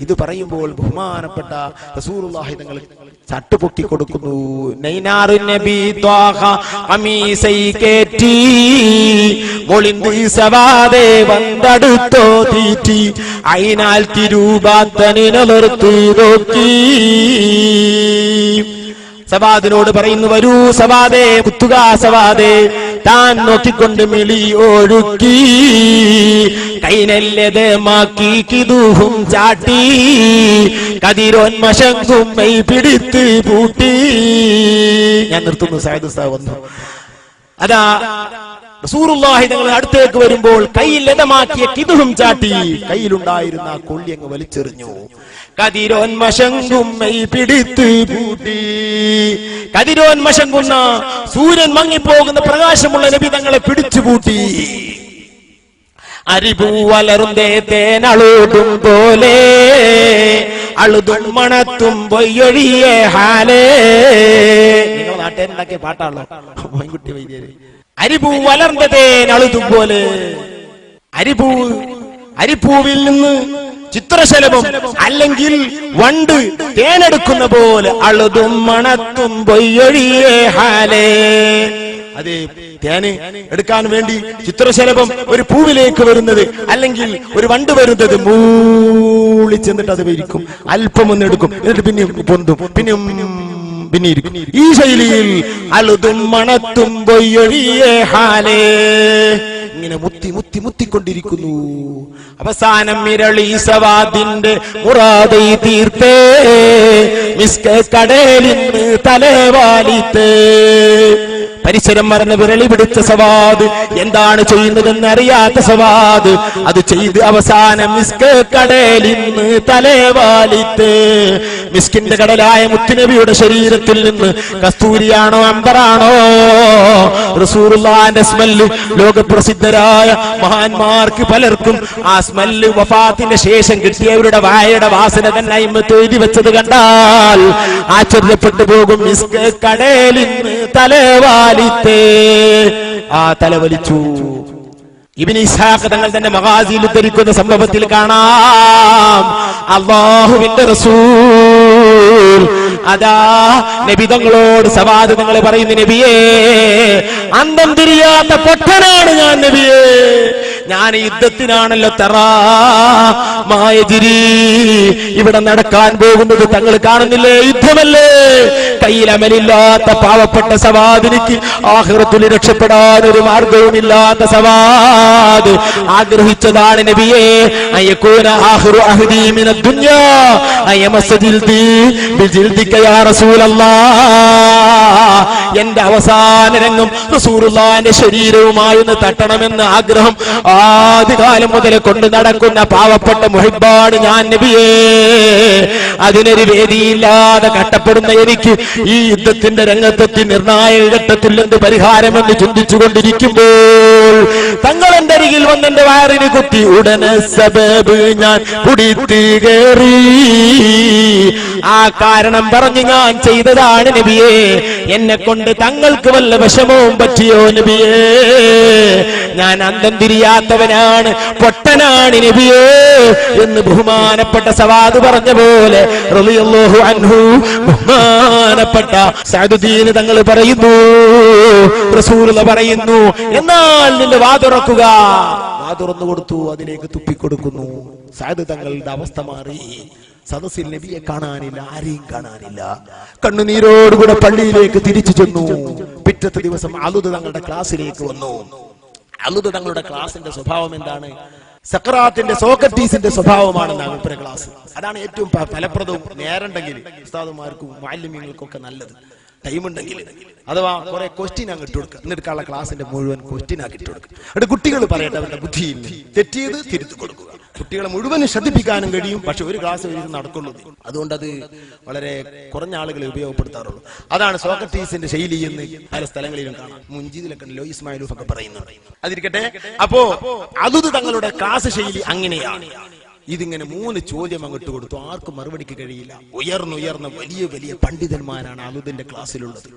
ഇത് പറയുമ്പോൾ ബഹുമാനപ്പെട്ട റസൂലുള്ളാഹി തങ്ങൾ ഷർട്ട് പൊക്കി കൊടുക്കുന്നു. നൈനാറു നബി ത്വാഹ ഖമീസൈ കേറ്റി മൊളിന്ദി സവാദേ വന്തടുത്തോ തീറ്റി ഐനാൽ തിരൂപാത്തനിനെ നിർത്തി നോക്കി. സവാദിനോട് പറയുന്നു, വരൂ സവാദേ, കുത്തുക സവാദേ. താൻ നോക്കിക്കൊണ്ട് മിളി ഒഴുക്കി കൈനല്ലതമാക്കി കിതുഹും ചാട്ടി കതിരോന്മശങ്കും മൈ പിടിത്ത് പൂട്ടി. ഞാൻ നിർത്തുന്നു. സയ്യിദ് ഉസ്താദ് വന്നു. അതാ റസൂലുള്ളാഹി തങ്ങൾ അടുത്തേക്ക് വരുമ്പോൾ കൈയിലതമാക്കിയ കിതുഹും ചാട്ടി കയ്യിലുണ്ടായിരുന്ന കൊള്ളി അങ്ങ് വലിച്ചെറിഞ്ഞു. കതിരോന്മശങ്കും മൈ പിടിത്ത് പൂട്ടി. കതിരോന്മശങ്കുന്ന സൂര്യൻ മങ്ങിപ്പോകുന്ന പ്രകാശമുള്ള നബി തങ്ങളെ പിടിച്ചുപൂട്ടി. അരിപൂ വളർന്നേ തേനളുതും പോലെ അളുതും മണത്തും പൊയ്യൊഴിയേ ഹാലേ. നിങ്ങൾ നാട്ടുകാരുണ്ടാക്കിയ പാട്ടാണല്ലോ മോയിൻകുട്ടി വൈദ്യര്. അരിപൂ വളർന്ന തേനളുതും പോലെ. അരിപ്പൂവിൽ നിന്ന് ചിത്രശലഭം അല്ലെങ്കിൽ വണ്ട് തേനെടുക്കുന്ന പോലെ അളുതും മണത്തും പൊയ്യൊഴിയേ ഹാലേ. അതെ, തേന് എടുക്കാൻ വേണ്ടി ചിത്രശലഭം ഒരു പൂവിലേക്ക് വരുന്നത് അല്ലെങ്കിൽ ഒരു വണ്ട് വരുന്നത് മൂളി ചെന്നിട്ട് അത് വരിക്കും, അല്പം ഒന്ന് എടുക്കും, എന്നിട്ട് പിന്നെയും പൊന്തും, പിന്നെ ഇരിക്കും. ഈ ശൈലിയിൽ അളുതും മണത്തും പൊയ്യൊഴിയേ ഹാലേ. ഇങ്ങനെ മുത്തിക്കൊണ്ടിരിക്കുന്നു. അവസാനം മിരളി സവാദിന്റെ മുറാദൈ തീർത്തേ മിസ്ക് കടലിന്ന് തലവാലിത്തേ. പരിസരം മറന്ന് വിരളി പിടിച്ച സവാദ്, എന്താണ് ചെയ്യുന്നതെന്ന് അറിയാത്ത സവാദ്, അത് ചെയ്ത് അവസാനം മിസ്ക് കടലിന്ന് തലവാലിത്ത്. മിസ്കിന്റെ കടലായ മുത്തുനബിയുടെ ശരീരത്തിൽ നിന്ന് കസ്തൂരിയാണോ അമ്പറാണോ റസൂലുള്ളാഹിന്റെ സ്മെല്ല് ലോകപ്രസിദ്ധരായ മഹാന്മാർക്ക് പലർക്കും ആ സ്മെല്ല് വഫാത്തിന്റെ ശേഷം കിട്ടിയവരുടെ വായയുടെ വാസന തന്നെ ഇമ്മത്ത് എഴുതി വെച്ചത് കണ്ടാൽ ആശ്ചര്യപ്പെട്ടു പോകും. മിസ്ക് കടലിന്ന് തലവാലിത്തേ. ആ തലവലിച്ചു. ഇബ്നു ഇസ്ഹാഖ് തങ്ങൾ തന്നെ മഗാസിയിൽ ഉദ്ധരിക്കുന്ന സംഭവത്തിൽ കാണാം, അല്ലാഹുവിന്റെ റസൂൽ അതാ നബി തങ്ങളോട് സവാദ് തങ്ങൾ പറയുന്നു, നബിയേ അന്തം തിരിയാത്ത പൊട്ടനാണ് ഞാൻ നബിയേ, ഞാൻ യുദ്ധത്തിനാണല്ലോ തറാമായജിരി ഇവിടെ നടക്കാൻ പോകുന്നത് തങ്ങൾ കാണുന്നില്ലേ, യുദ്ധമല്ലേ. കയ്യിൽ അമലില്ലാത്ത പാവപ്പെട്ട സവാദിനിക്ക് ആഖിറത്തിൽ രക്ഷപ്പെടാൻ ഒരു മാർഗവുമില്ലാത്ത സവാദ് ആഗ്രഹിച്ചതാണ് നബിയേ, അയകൂന ആഖിറു അഹ്ദി മിനദ് ദുനിയാ അയമസ്ജിൽദി ബിജിൽദിക യാ റസൂലല്ലാഹ്. എന്റെ അവസാന രംഗം റസൂലുള്ളാഹിന്റെ ശരീരവുമായി ഒന്ന് തട്ടണമെന്ന് ആഗ്രഹം ആദ്യകാലം മുതൽ കൊണ്ട് നടക്കുന്ന പാവപ്പെട്ട മുഹിബ്ബാണ് ഞാൻ നബിയേ. അതിനൊരു വേദിയില്ലാതെ കഷ്ടപ്പെടുന്ന എനിക്ക് ഈ യുദ്ധത്തിന്റെ രംഗത്തെത്തി നിർണായക ഘട്ടത്തിൽ എന്ത് പരിഹാരമെന്ന് ചിന്തിച്ചുകൊണ്ടിരിക്കുമ്പോൾ തങ്ങൾ എന്റെ അരികിൽ വന്ന് എന്റെ വയറിന് കുത്തി. ഉടനെ സബബ് ഞാൻ കുടിത്തി കയറി. ആ കാരണം പറഞ്ഞ് ഞാൻ ചെയ്തതാണ് നബിയേ. എന്നെ കൊണ്ട് തങ്ങൾക്ക് വല്ല വിഷമവും പറ്റിയോ നബിയേ? ഞാൻ അന്തം തിരിയാത്തവനാണ്, പൊട്ടനാണ് നബിയേ എന്ന് ബഹുമാനപ്പെട്ട സവാദ് പറഞ്ഞ പോലെ റളിയല്ലാഹു അൻഹു ബഹുമാനപ്പെട്ട സഅദുദ്ദീൻ തങ്ങൾ പറയുന്നു, റസൂലുള്ളാഹി പറയുന്നു, എന്നാൽ നിന്റെ വാതുറക്കുക. വാതുറന്നു കൊടുത്തു, അതിലേക്ക് തുപ്പിക്കൊടുക്കുന്നു. സഅദ് തങ്ങളുടെ അവസ്ഥ മാറി. സദസ്സിൽ നബിയെ കാണാനില്ല, ആരെയും കാണാനില്ല. കണ്ണുനീരോടുകൂടെ പള്ളിയിലേക്ക് തിരിച്ചു ചെന്നു. പിറ്റത്തെ ദിവസം അലുദ് തങ്ങളുടെ ക്ലാസ്സിലേക്ക് വന്നു. അലുദ് തങ്ങളുടെ ക്ലാസിന്റെ സ്വഭാവം എന്താണ്? സഖറാത്തിന്റെ സോക്രട്ടീസിന്റെ സ്വഭാവമാണ് അവരുടെ ക്ലാസ്. അതാണ് ഏറ്റവും ഫലപ്രദവും. നേരണ്ടെങ്കിൽ ഉസ്താദുമാർക്കും മുഅല്ലിമീങ്ങൾക്കും ഒക്കെ നല്ലത്. ടൈമുണ്ടെങ്കിൽ അഥവാ കുറെ ക്വസ്റ്റ്യൻ അങ്ങ് ഇട്ട് കൊടുക്കുക. എന്നിട്ടുള്ള ക്ലാസിന്റെ മുഴുവൻ ക്വസ്റ്റ്യൻ ആക്കി ഇട്ട് കൊടുക്കുക. അവിടെ കുട്ടികൾ പറയട്ടെ, അവരുടെ ബുദ്ധിയിൽ തെറ്റിയത് തിരുത്തി കൊടുക്കുക. കുട്ടികളെ മുഴുവനും ശ്രദ്ധിപ്പിക്കാനും കഴിയും, പക്ഷെ ഒരു ക്ലാസ് നടക്കുള്ളൂ. അതുകൊണ്ട് അത് വളരെ കുറഞ്ഞ ആളുകളെ ഉപയോഗപ്പെടുത്താറുള്ളൂ. അതാണ് സോക്രട്ടീസിന്റെ ശൈലി എന്ന് പല സ്ഥലങ്ങളിലും കാണാം. മുൻജിദിലൊക്കെ ലോ ഇസ്മായിലൂഫ് ഒക്കെ പറയുന്നുണ്ട്. അതിരിക്കട്ടെ, അപ്പോ അലുദ് തങ്ങളുടെ ക്ലാസ് ശൈലി അങ്ങനെയാണ്. ഇതിങ്ങനെ 3 ചോദ്യം അങ്ങോട്ട് കൊടുത്തു, ആർക്കും മറുപടിക്ക് കഴിയില്ല. ഉയർന്നുയർന്ന വലിയ വലിയ പണ്ഡിതന്മാരാണ് അലുദിന്റെ ക്ലാസ്സിലുള്ളത്.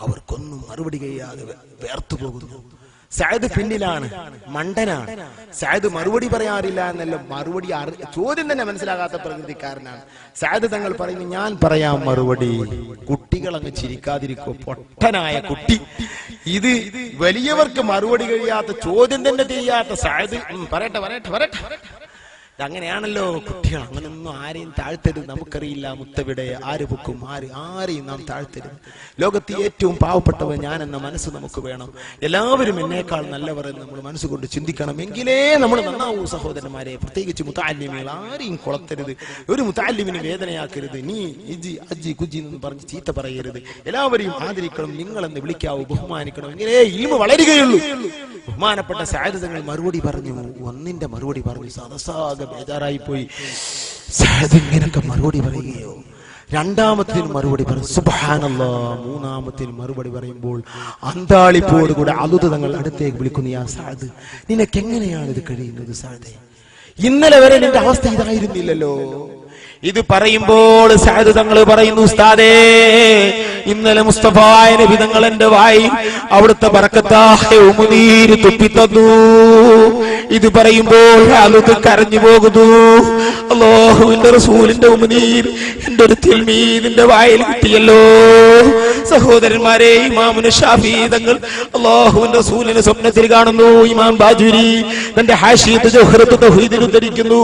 അവർക്കൊന്നും മറുപടി കഴിയാതെ വേർത്തു പോകുന്നു. സഅദ് പിന്നിലാണ്, മണ്ടനാണ്. സഅദ് മറുപടി പറയാറില്ല എന്നല്ല, മറുപടി ചോദ്യം തന്നെ മനസ്സിലാകാത്ത പ്രകൃതിക്കാരനാണ്. സഅദ് തങ്ങൾ പറയുന്നു, ഞാൻ പറയാം മറുപടി. കുട്ടികൾ അങ്ങ് ചിരിക്കാതിരിക്കോ, പൊട്ടനായ കുട്ടി. ഇത് വലിയവർക്ക് മറുപടി കഴിയാത്ത, ചോദ്യം തന്നെ ചെയ്യാത്ത സഅദ് പറയട്ടെ പറയട്ടെ പറയട്ടെ. അങ്ങനെയാണല്ലോ കുട്ടികൾ. അങ്ങനൊന്നും ആരെയും താഴ്ത്തരുത്. നമുക്കറിയില്ല മുത്തവിടെ ആര് പൊക്കും, ആരെയും നാം താഴ്ത്തരുത്. ലോകത്ത് ഏറ്റവും പാവപ്പെട്ടവൻ ഞാൻ എന്ന മനസ്സ് നമുക്ക് വേണം. എല്ലാവരും എന്നേക്കാൾ നല്ലവർ എന്ന് നമ്മൾ മനസ്സുകൊണ്ട് ചിന്തിക്കണം. എങ്കിലേ നമ്മൾ നന്നാവൂ സഹോദരന്മാരെ. പ്രത്യേകിച്ച് മുതഅല്ലിമീങ്ങൾ ആരെയും കൊളത്തരുത്. ഒരു മുതഅല്ലിമിനെ വേദനയാക്കരുത്. നീ ഇജി അജി കുജി എന്ന് പറഞ്ഞ് ചീത്ത പറയരുത്. എല്ലാവരെയും ആദരിക്കണം, നിങ്ങളെന്ന് വിളിക്കാവൂ, ബഹുമാനിക്കണം. ഇങ്ങനെ ഇൽമു വളരുകയുള്ളൂ. ബഹുമാനപ്പെട്ട സഅദ് തങ്ങൾ മറുപടി പറഞ്ഞു. ഒന്നിന്റെ മറുപടി പറഞ്ഞു, സദസ്സാകെ ബേജാറായി പോയി. സഅദ് ഇങ്ങനൊക്കെ മറുപടി പറയുകയോ? രണ്ടാമത്തിന് മറുപടി പറഞ്ഞു, സുബ്ഹാനല്ലാഹ്. മൂന്നാമത്തിന് മറുപടി പറയുമ്പോൾ അന്താളിപ്പോടുകൂടെ അലുദ് തങ്ങൾ അടുത്തേക്ക് വിളിക്കുന്നു, യാ സഅദ്, നിനക്ക് എങ്ങനെയാണ് ഇത് കഴിയുന്നത് സഅദേ? ഇന്നലെ വരെ നിന്റെ അവസ്ഥ ഇതായിരുന്നില്ലല്ലോ. ഇത് പറയുമ്പോൾ സഅദ് തങ്ങൾ പറയുന്നു, ഉസ്താദേ, ഇന്നലെ മുസ്തഫായ നബി തങ്ങൾ എന്റെ വായി അവിടുത്തെ ബറക്കത്തായ ഉമിനീര് തുപ്പിത്തന്നു. ഇത് പറയുമ്പോൾ അലുദ് കരഞ്ഞു പോകുന്നു. അല്ലാഹുവിന്റെ റസൂലിന്റെ ഉമിനീര് എന്റെ ഒരു തിൽമീദിന്റെ വായിൽ കിട്ടിയല്ലോ. സഹോദരന്മാരെ, ഇമാമുന ശാഫിഈ തങ്ങൾ അല്ലാഹുവിന്റെ റസൂലിനെ സ്വപ്നത്തിൽ കാണുന്നു. ഇമാം ബാജുരി തന്റെ ഹാശിയത്ത് ജൗഹറത്ത് തൗഹീദിൽ ഉദ്ധരിക്കുന്നു.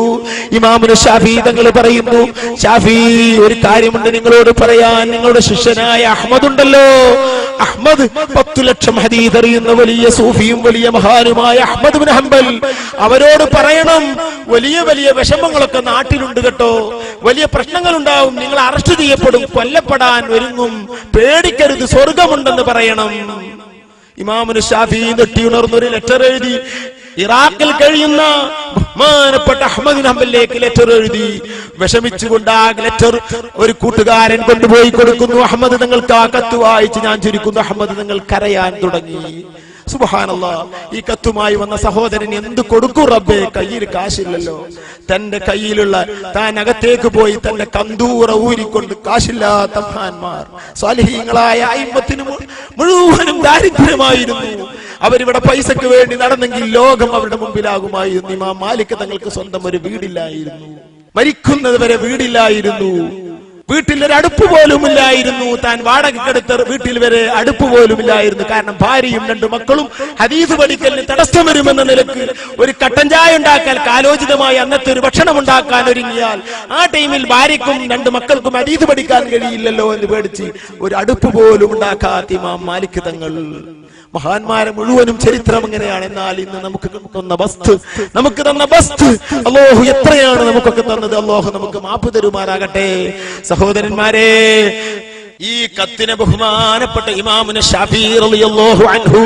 ഇമാമുന ശാഫിഈ തങ്ങൾ പറയുന്നു, ശാഫിഈ, ഒരു കാര്യമുണ്ട് നിങ്ങളോട് പറയാൻ. നിങ്ങളുടെ ശിഷ്യനായ അഹ്മദ് ഉണ്ടല്ലോ, അഹ്മദ് 10 ലക്ഷം ഹദീസ് അറിയുന്ന വലിയ സൂഫിയും വലിയ മഹാനുമായ അഹ്മദ് ബിൻ ഹംബൽ, അവരോട് പറയണം വലിയ വലിയ വിഷമങ്ങളൊക്കെ നാട്ടിലുണ്ട് കേട്ടോ, വലിയ പ്രശ്നങ്ങൾ ഉണ്ടാവും, നിങ്ങൾ അറസ്റ്റ് ചെയ്യപ്പെടും, കൊല്ലപ്പെടാൻ ഒരുങ്ങും, പേടിക്കരുത്, സ്വർഗമുണ്ടെന്ന് പറയണം. ഇമാമുൽ ശാഫിഈ നെട്ടിയുണർന്നൊരു ലെറ്റർ എഴുതി ഇറാഖിൽ കഴിയുന്ന ബഹുമാനപ്പെട്ട അഹ്മദ് ബിൻ ഹംബലിലേക്ക് ലെറ്റർ എഴുതി. വിഷമിച്ചുകൊണ്ട് ആ ലെറ്റർ ഒരു കൂട്ടുകാരൻ കൊണ്ടുപോയി കൊടുക്കുന്നു. അഹ്മദ് നിങ്ങൾക്ക് ആ കത്ത് വായിച്ച് ഞാൻ ചുരുക്കുന്നു. അഹ്മദ് നിങ്ങൾ കരയാൻ തുടങ്ങി. സുബ്ഹാനല്ലാഹ്, ഈ കത്തുമായി വന്ന സഹോദരൻ എന്ത് കൊടുക്കും റബ്ബേ, കയ്യിൽ കാശില്ലല്ലോ. തന്റെ കയ്യിലുള്ള താൻ അകത്തേക്ക് പോയി തന്റെ കന്തൂറ ഊരിക്കൊണ്ട്, കാശില്ലാത്ത മഹാന്മാർ സ്വാലിഹീങ്ങളായ അയിമ്മത്തിന് മുഴുവനും ദാരിദ്ര്യമായിരുന്നു. അവരിവിടെ പൈസക്ക് വേണ്ടി നടന്നെങ്കിൽ ലോകം അവരുടെ മുമ്പിലാകുമായിരുന്നു. ഇമാം മാലിക് തങ്ങൾക്ക് സ്വന്തം ഒരു വീടില്ലായിരുന്നു, മരിക്കുന്നത് വരെ വീടില്ലായിരുന്നു, വീട്ടിലൊരു അടുപ്പ് പോലും ഇല്ലായിരുന്നു. താൻ വാടകയ്ക്കെടുത്ത വീട്ടിൽ വരെ അടുപ്പ് പോലും ഇല്ലായിരുന്നു. കാരണം ഭാര്യയും 2 മക്കളും ഹദീസ് പഠിക്കലിന് തടസ്സം വരുമെന്ന നിലക്ക് ഒരു കട്ടൻ ചായ ഉണ്ടാക്കാൻ, കാലോചിതമായി അന്നത്തെ ഒരു ഭക്ഷണം ഉണ്ടാക്കാൻ ഒരുങ്ങിയാൽ ആ ടൈമിൽ ഭാര്യയ്ക്കും 2 മക്കൾക്കും ഹദീസ് പഠിക്കാൻ കഴിയില്ലല്ലോ എന്ന് പേടിച്ച് ഒരു അടുപ്പ് പോലും ഉണ്ടാക്കാത്ത ഇമാം മാലിക് തങ്ങൾ. മഹാന്മാരെ മുഴുവനും ചരിത്രം എങ്ങനെയാണ്. എന്നാൽ ഇന്ന് നമുക്ക് തന്ന ബസ്ത് അല്ലാഹു എത്രയാണ് നമുക്കൊക്കെ തന്നത്. അല്ലാഹു നമുക്ക് മാപ്പ് തരുമാറാകട്ടെ. സഹോദരന്മാരെ, ഈ കത്തിനെ ബഹുമാനപ്പെട്ട ഇമാമുന ശാഫിഈ റളിയല്ലാഹു അൻഹു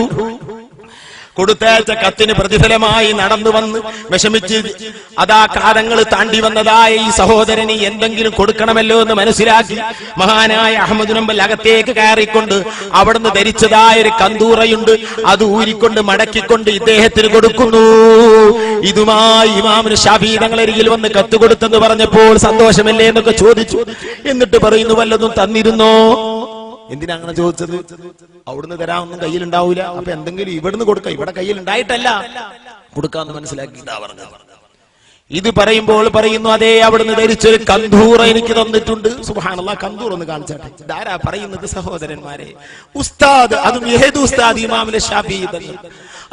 കൊടുത്തയച്ച കത്തിന് പ്രതിഫലമായി നടന്നു വന്ന് വിഷമിച്ച് അതാ കാലങ്ങൾ താണ്ടി വന്നതായ ഈ സഹോദരന് എന്തെങ്കിലും കൊടുക്കണമല്ലോ എന്ന് മനസ്സിലാക്കി മഹാനായ അഹ്മദ് ബിൻ ഹംബൽ അകത്തേക്ക് കയറിക്കൊണ്ട് അവിടുന്ന് ധരിച്ചതായ ഒരു കന്തൂറയുണ്ട്, അത് ഊരിക്കൊണ്ട് മടക്കിക്കൊണ്ട് ഇദ്ദേഹത്തിന് കൊടുക്കുന്നു. ഇതുമായി ഇമാമുൽ ശാഫിഈ തങ്ങളരികിൽ വന്ന് കത്ത് കൊടുത്തെന്ന് പറഞ്ഞപ്പോൾ സന്തോഷമല്ലേ എന്നൊക്കെ ചോദിച്ചു. എന്നിട്ട് പറയുന്നു, വല്ലതും തന്നിരുന്നോ? എന്തിനാ അങ്ങനെ ചോദിച്ചത്? അവിടുന്ന് തരാനൊന്നും കയ്യിലുണ്ടാവൂല, അപ്പൊ എന്തെങ്കിലും ഇവിടുന്ന് കൊടുക്കാം, ഇവിടെ കയ്യിൽ ഉണ്ടായിട്ടല്ല കൊടുക്കാന്ന് മനസ്സിലാക്കിയിട്ടാ പറഞ്ഞത്. ഇത് പറയുമ്പോൾ പറയുന്നു, അതേ അവിടുന്ന് ധരിച്ചൊരു കന്തൂറ എനിക്ക് തന്നിട്ടുണ്ട്. സുബ്ഹാനല്ലാഹ്, കന്തൂർ ഒന്ന് കാണിച്ചാട്ടെ. ഇതാരാ പറയുന്നത്? സഹോദരന്മാരെ, ഉസ്താദ്, അതും ഏത് ഉസ്താദ്? ഇമാമുൽ ശാഫിഈ തങ്ങൾ.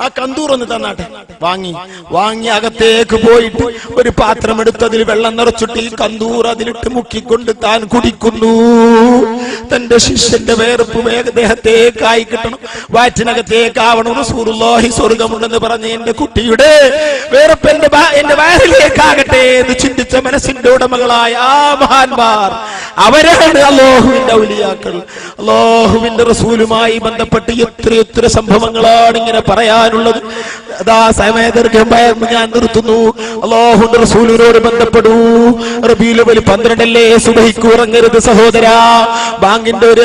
ആ കന്തൂർ ഒന്ന് തന്നാട്ടെ. വാങ്ങി അകത്തേക്ക് പോയിട്ട് ഒരു പാത്രം എടുത്തതിൽ വെള്ളം നിറച്ചിട്ട് ഈ കന്തൂർ അതിലിട്ട് മുക്കിക്കൊണ്ട് താൻ കുടിക്കുന്നു. തന്റെ ശിഷ്യന്റെ വേർപ്പ് ദേഹത്തേക്കായി കിട്ടണം, വയറ്റിനകത്തേക്കാവണം. റസൂലുള്ളാഹി സ്വർഗമുണ്ടെന്ന് പറഞ്ഞ് എന്റെ കുട്ടിയുടെ വേർപ്പ് എന്റെ വയറിലേക്കാകട്ടെ എന്ന് ചിന്തിച്ച മനസ്സിന്റെ ഉടമകളായ ആ മഹാന്മാർ, അവരാണ് അല്ലാഹുവിന്റെ ഔലിയാക്കൾ. അല്ലാഹുവിന്റെ റസൂലുമായി ബന്ധപ്പെട്ട് എത്ര സംഭവങ്ങളാണ് ഇങ്ങനെ പറയാനുള്ളത്. അതാ സമയദൈർഘ്യം ഞാൻ നിർത്തുന്നു. അല്ലാഹുവിന്റെ റസൂലിനോട് ബന്ധപ്പെടൂ. റബീഉൽ അവ്വൽ 12 സുബഹിക്ക് ഉറങ്ങരുത് സഹോദരാ. ബാങ്കിന്റെ ഒരു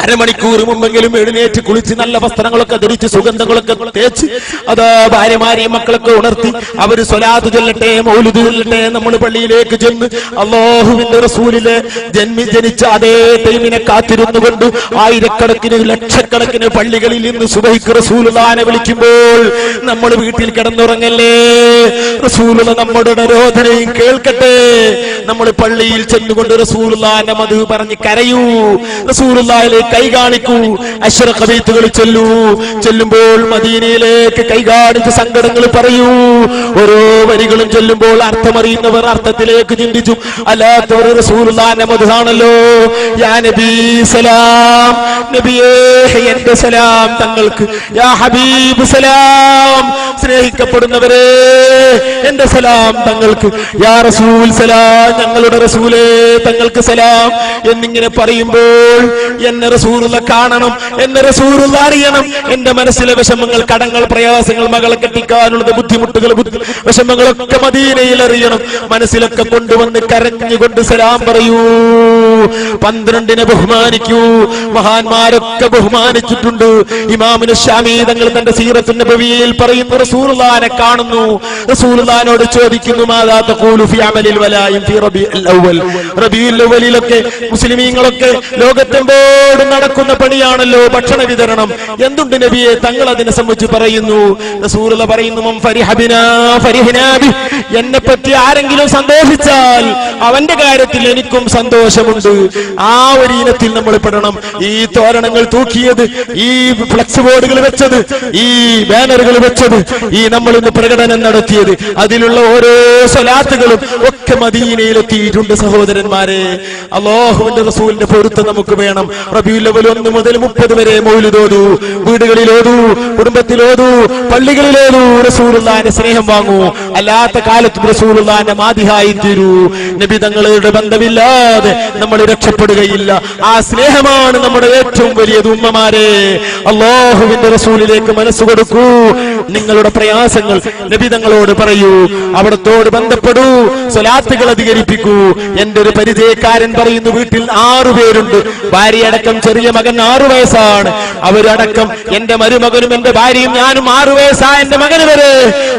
അരമണിക്കൂർ മുമ്പെങ്കിലും എഴുന്നേറ്റ് കുളിച്ച് നല്ല വസ്ത്രങ്ങളൊക്കെ ധരിച്ച് സുഗന്ധങ്ങളൊക്കെ തേച്ച് അതാ ഭാര്യമാരെയും മക്കളൊക്കെ ഉണർത്തി അവര് സ്വലാത്ത് ചൊല്ലട്ടെ, മൗലിദ് ചൊല്ലട്ടെ. നമ്മൾ പള്ളിയിലേക്ക് ചെന്ന് അല്ലാഹുവിന്റെ റസൂലിലെ ജനിച്ച അതേ ടൈമിനെ കാത്തിരുന്നുകൊണ്ട് ആയിരക്കണക്കിന് ലക്ഷക്കണക്കിന് പള്ളികളിൽ നിന്ന് സുബഹിക്ക് റസൂലുള്ളാഹിനെ വിളിക്കുമ്പോൾ നമ്മൾ വീട്ടിൽ കിടന്നുറങ്ങല്ലേ? റസൂലുള്ള നമ്മുടെ രോദനയും കേൾക്കട്ടെ. നമ്മൾ പള്ളിയിൽ ചെന്നുകൊണ്ട് റസൂലുള്ളാഹിന്റെ മദ്ഹ് പറഞ്ഞ് കരയൂ, റസൂലുള്ളാഹിലേക്ക് കൈ കാണിക്കൂ, അശ്റഖ ബൈത്തുകൾ ചെല്ലുമ്പോൾ മദീനയിലേക്ക് കൈ കാണിച്ച് സങ്കടങ്ങൾ പറയൂ. ഓരോ വരികളും ചൊല്ലുമ്പോൾ അർത്ഥമറിയുന്നവർ അർത്ഥത്തിലേക്ക് ചിന്തിച്ചു, അല്ലാത്തവർ റസൂലുള്ളാഹിന്റെ മദ്ഹാണല്ലോ. യാ നബി സലാം, നബിയേ എന്റെ സലാം തങ്ങൾക്ക്. യാ ഹബീബ് സലാം, സ്നേഹിക്കപ്പെടുന്നവരെ എന്റെ സലാം തങ്ങൾക്ക്. യാ റസൂൽ സലാം, ഞങ്ങളുടെ റസൂലേ തങ്ങൾക്ക് സലാം എന്നിങ്ങനെ പറയുമ്പോൾ എന്നെ റസൂലുള്ള കാണണം, എന്നെ റസൂലുള്ള അറിയണം. എന്റെ മനസ്സിലെ വിഷമങ്ങൾ, കടങ്ങൾ, പ്രയാസങ്ങൾ, മകളെ കെട്ടിക്കാനുള്ളത്, ബുദ്ധിമുട്ടുകൾ, വിഷമങ്ങളൊക്കെ മദീനയിൽ അറിയണം. മനസ്സിലൊക്കെ കൊണ്ടുവന്ന് കരഞ്ഞുകൊണ്ട് സലാം പറയൂ. 12 ബഹുമാനിക്കൂ. മഹാന്മാരൊക്കെ ബഹുമാനിച്ചിട്ടുണ്ട്. ഇമാമുൽ ശാഫിഈ തങ്ങൾ തന്റെ സീറത്തുൻ നബവിയിൽ പറയുന്നു, റസൂലുള്ളാഹിനെ കാണുന്നു, റസൂലുള്ളാഹിനോട് ചോദിക്കുന്നു, മാദാ തഖൂലു ഫി അമലിൽ വലായിം ഫി റബീഉൽ അവ്വൽ. റബീഉൽ അവ്വലിലൊക്കെ മുസ്ലിമീങ്ങളൊക്കെ ലോകത്തെമ്പാടും നടക്കുന്ന പണിയാണല്ലോ ഭക്ഷണ വിതരണം. എന്തുണ്ട് നബിയെ തങ്ങൾ അതിനെ സംബന്ധിച്ച് പറയുന്നു? റസൂലുള്ളാഹി പറയുന്നു, മൻ ഫരിഹ ബിനാ ഫരിഹ്നാ ബി. എന്നെ പറ്റി ആരെങ്കിലും സന്തോഷിച്ചാൽ അവന്റെ കാര്യത്തിൽ എനിക്കും സന്തോഷമുണ്ട്. ആ ഒരു ഇനത്തിൽ നമ്മൾ പെടണം. ഈ തോരണങ്ങൾ തൂക്കിയത്, ഈ ഫ്ലക്സ് ബോർഡുകൾ വെച്ചത്, ഈ ബാനറുകൾ വെച്ചത് ഈ നമ്മൾ ഇന്ന് പ്രകടനം നടത്തിയത്, അതിലുള്ള ഓരോ സ്വലാത്തുകളും ഒക്കെ മദീനയിലെത്തിയിട്ടുണ്ട് സഹോദരന്മാരെ. അല്ലാഹുവിന്റെ റസൂലിന്റെ പൊരുത്തം നമുക്ക് വേണം. റബീഉൽ അവ്വൽ 1 മുതൽ 30 വരെ മൗലിദ് ഓതൂ, വീടുകളിലോതൂ, കുടുംബത്തിലോതൂ, പള്ളികളിലോതൂ. റസൂലുള്ളാഹിന്റെ സ്നേഹം വാങ്ങൂ. അല്ലാത്ത കാലത്ത് റസൂലുള്ളാഹിന്റെ മാദിഹായി തീരൂ. നബി തങ്ങളുടെ ബന്ധമില്ലാതെ നമ്മൾ രക്ഷപ്പെടുകയില്ല. ആ സ്നേഹമാണ് നമ്മുടെ ഏറ്റവും വലിയത്. ഉമ്മമാരെ, അല്ലാഹുവിന്റെ റസൂലിലേക്ക് മനസ്സ് കൊടുക്കൂ. നിങ്ങളുടെ പ്രയാസങ്ങൾ നബി തങ്ങളോട് പറയൂ, അവിടത്തോട് ബന്ധപ്പെടൂ, സ്വലാത്തുകൾ അധികരിപ്പിക്കൂ. എന്റെ ഒരു പരിചയക്കാരൻ പറയുന്നു, വീട്ടിൽ 6 പേരുണ്ട്, ഭാര്യയടക്കം ചെറിയ മകൻ 6 വയസ്സാണ്. അവരടക്കം എന്റെ മരുമകനും എന്റെ ഭാര്യയും ഞാനും 6 വയസ്സായ എന്റെ മകന് വരെ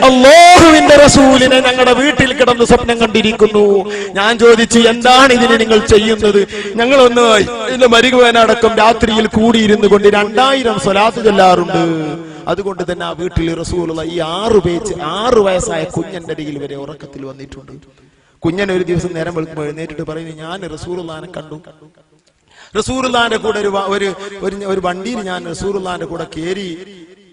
അല്ലാഹുവിന്റെ റസൂലിനെ ഞങ്ങളുടെ വീട്ടിൽ കിടന്ന് സ്വപ്നം കണ്ടിരിക്കുന്നു. ഞാൻ ചോദിച്ചു, എന്താണ് ഇതിന് നിങ്ങൾ ചെയ്യുന്നത്? ഞങ്ങളൊന്ന് എന്റെ മരുമകനടക്കം രാത്രിയിൽ കൂടിയിരുന്നു കൊണ്ട് 2000 സ്വലാത്ത് ചൊല്ലാറുണ്ട്. അതുകൊണ്ട് തന്നെ ആ വീട്ടിൽ റസൂലുള്ള ഈ 6 വയസ്സായ കുഞ്ഞന്റെ അരികിൽ വരെ ഉറക്കത്തിൽ വന്നിട്ടുണ്ട്. കുഞ്ഞൻ ഒരു ദിവസം നേരം വെളുക്കുമ്പോൾ എഴുന്നേറ്റിട്ട് പറയുന്നു, ഞാൻ റസൂലുള്ളാഹിനെ കണ്ടു. റസൂലുള്ളാഹിന്റെ കൂടെ ഒരു വണ്ടിയിൽ ഞാൻ റസൂലുള്ളാഹിന്റെ കൂടെ കേറി,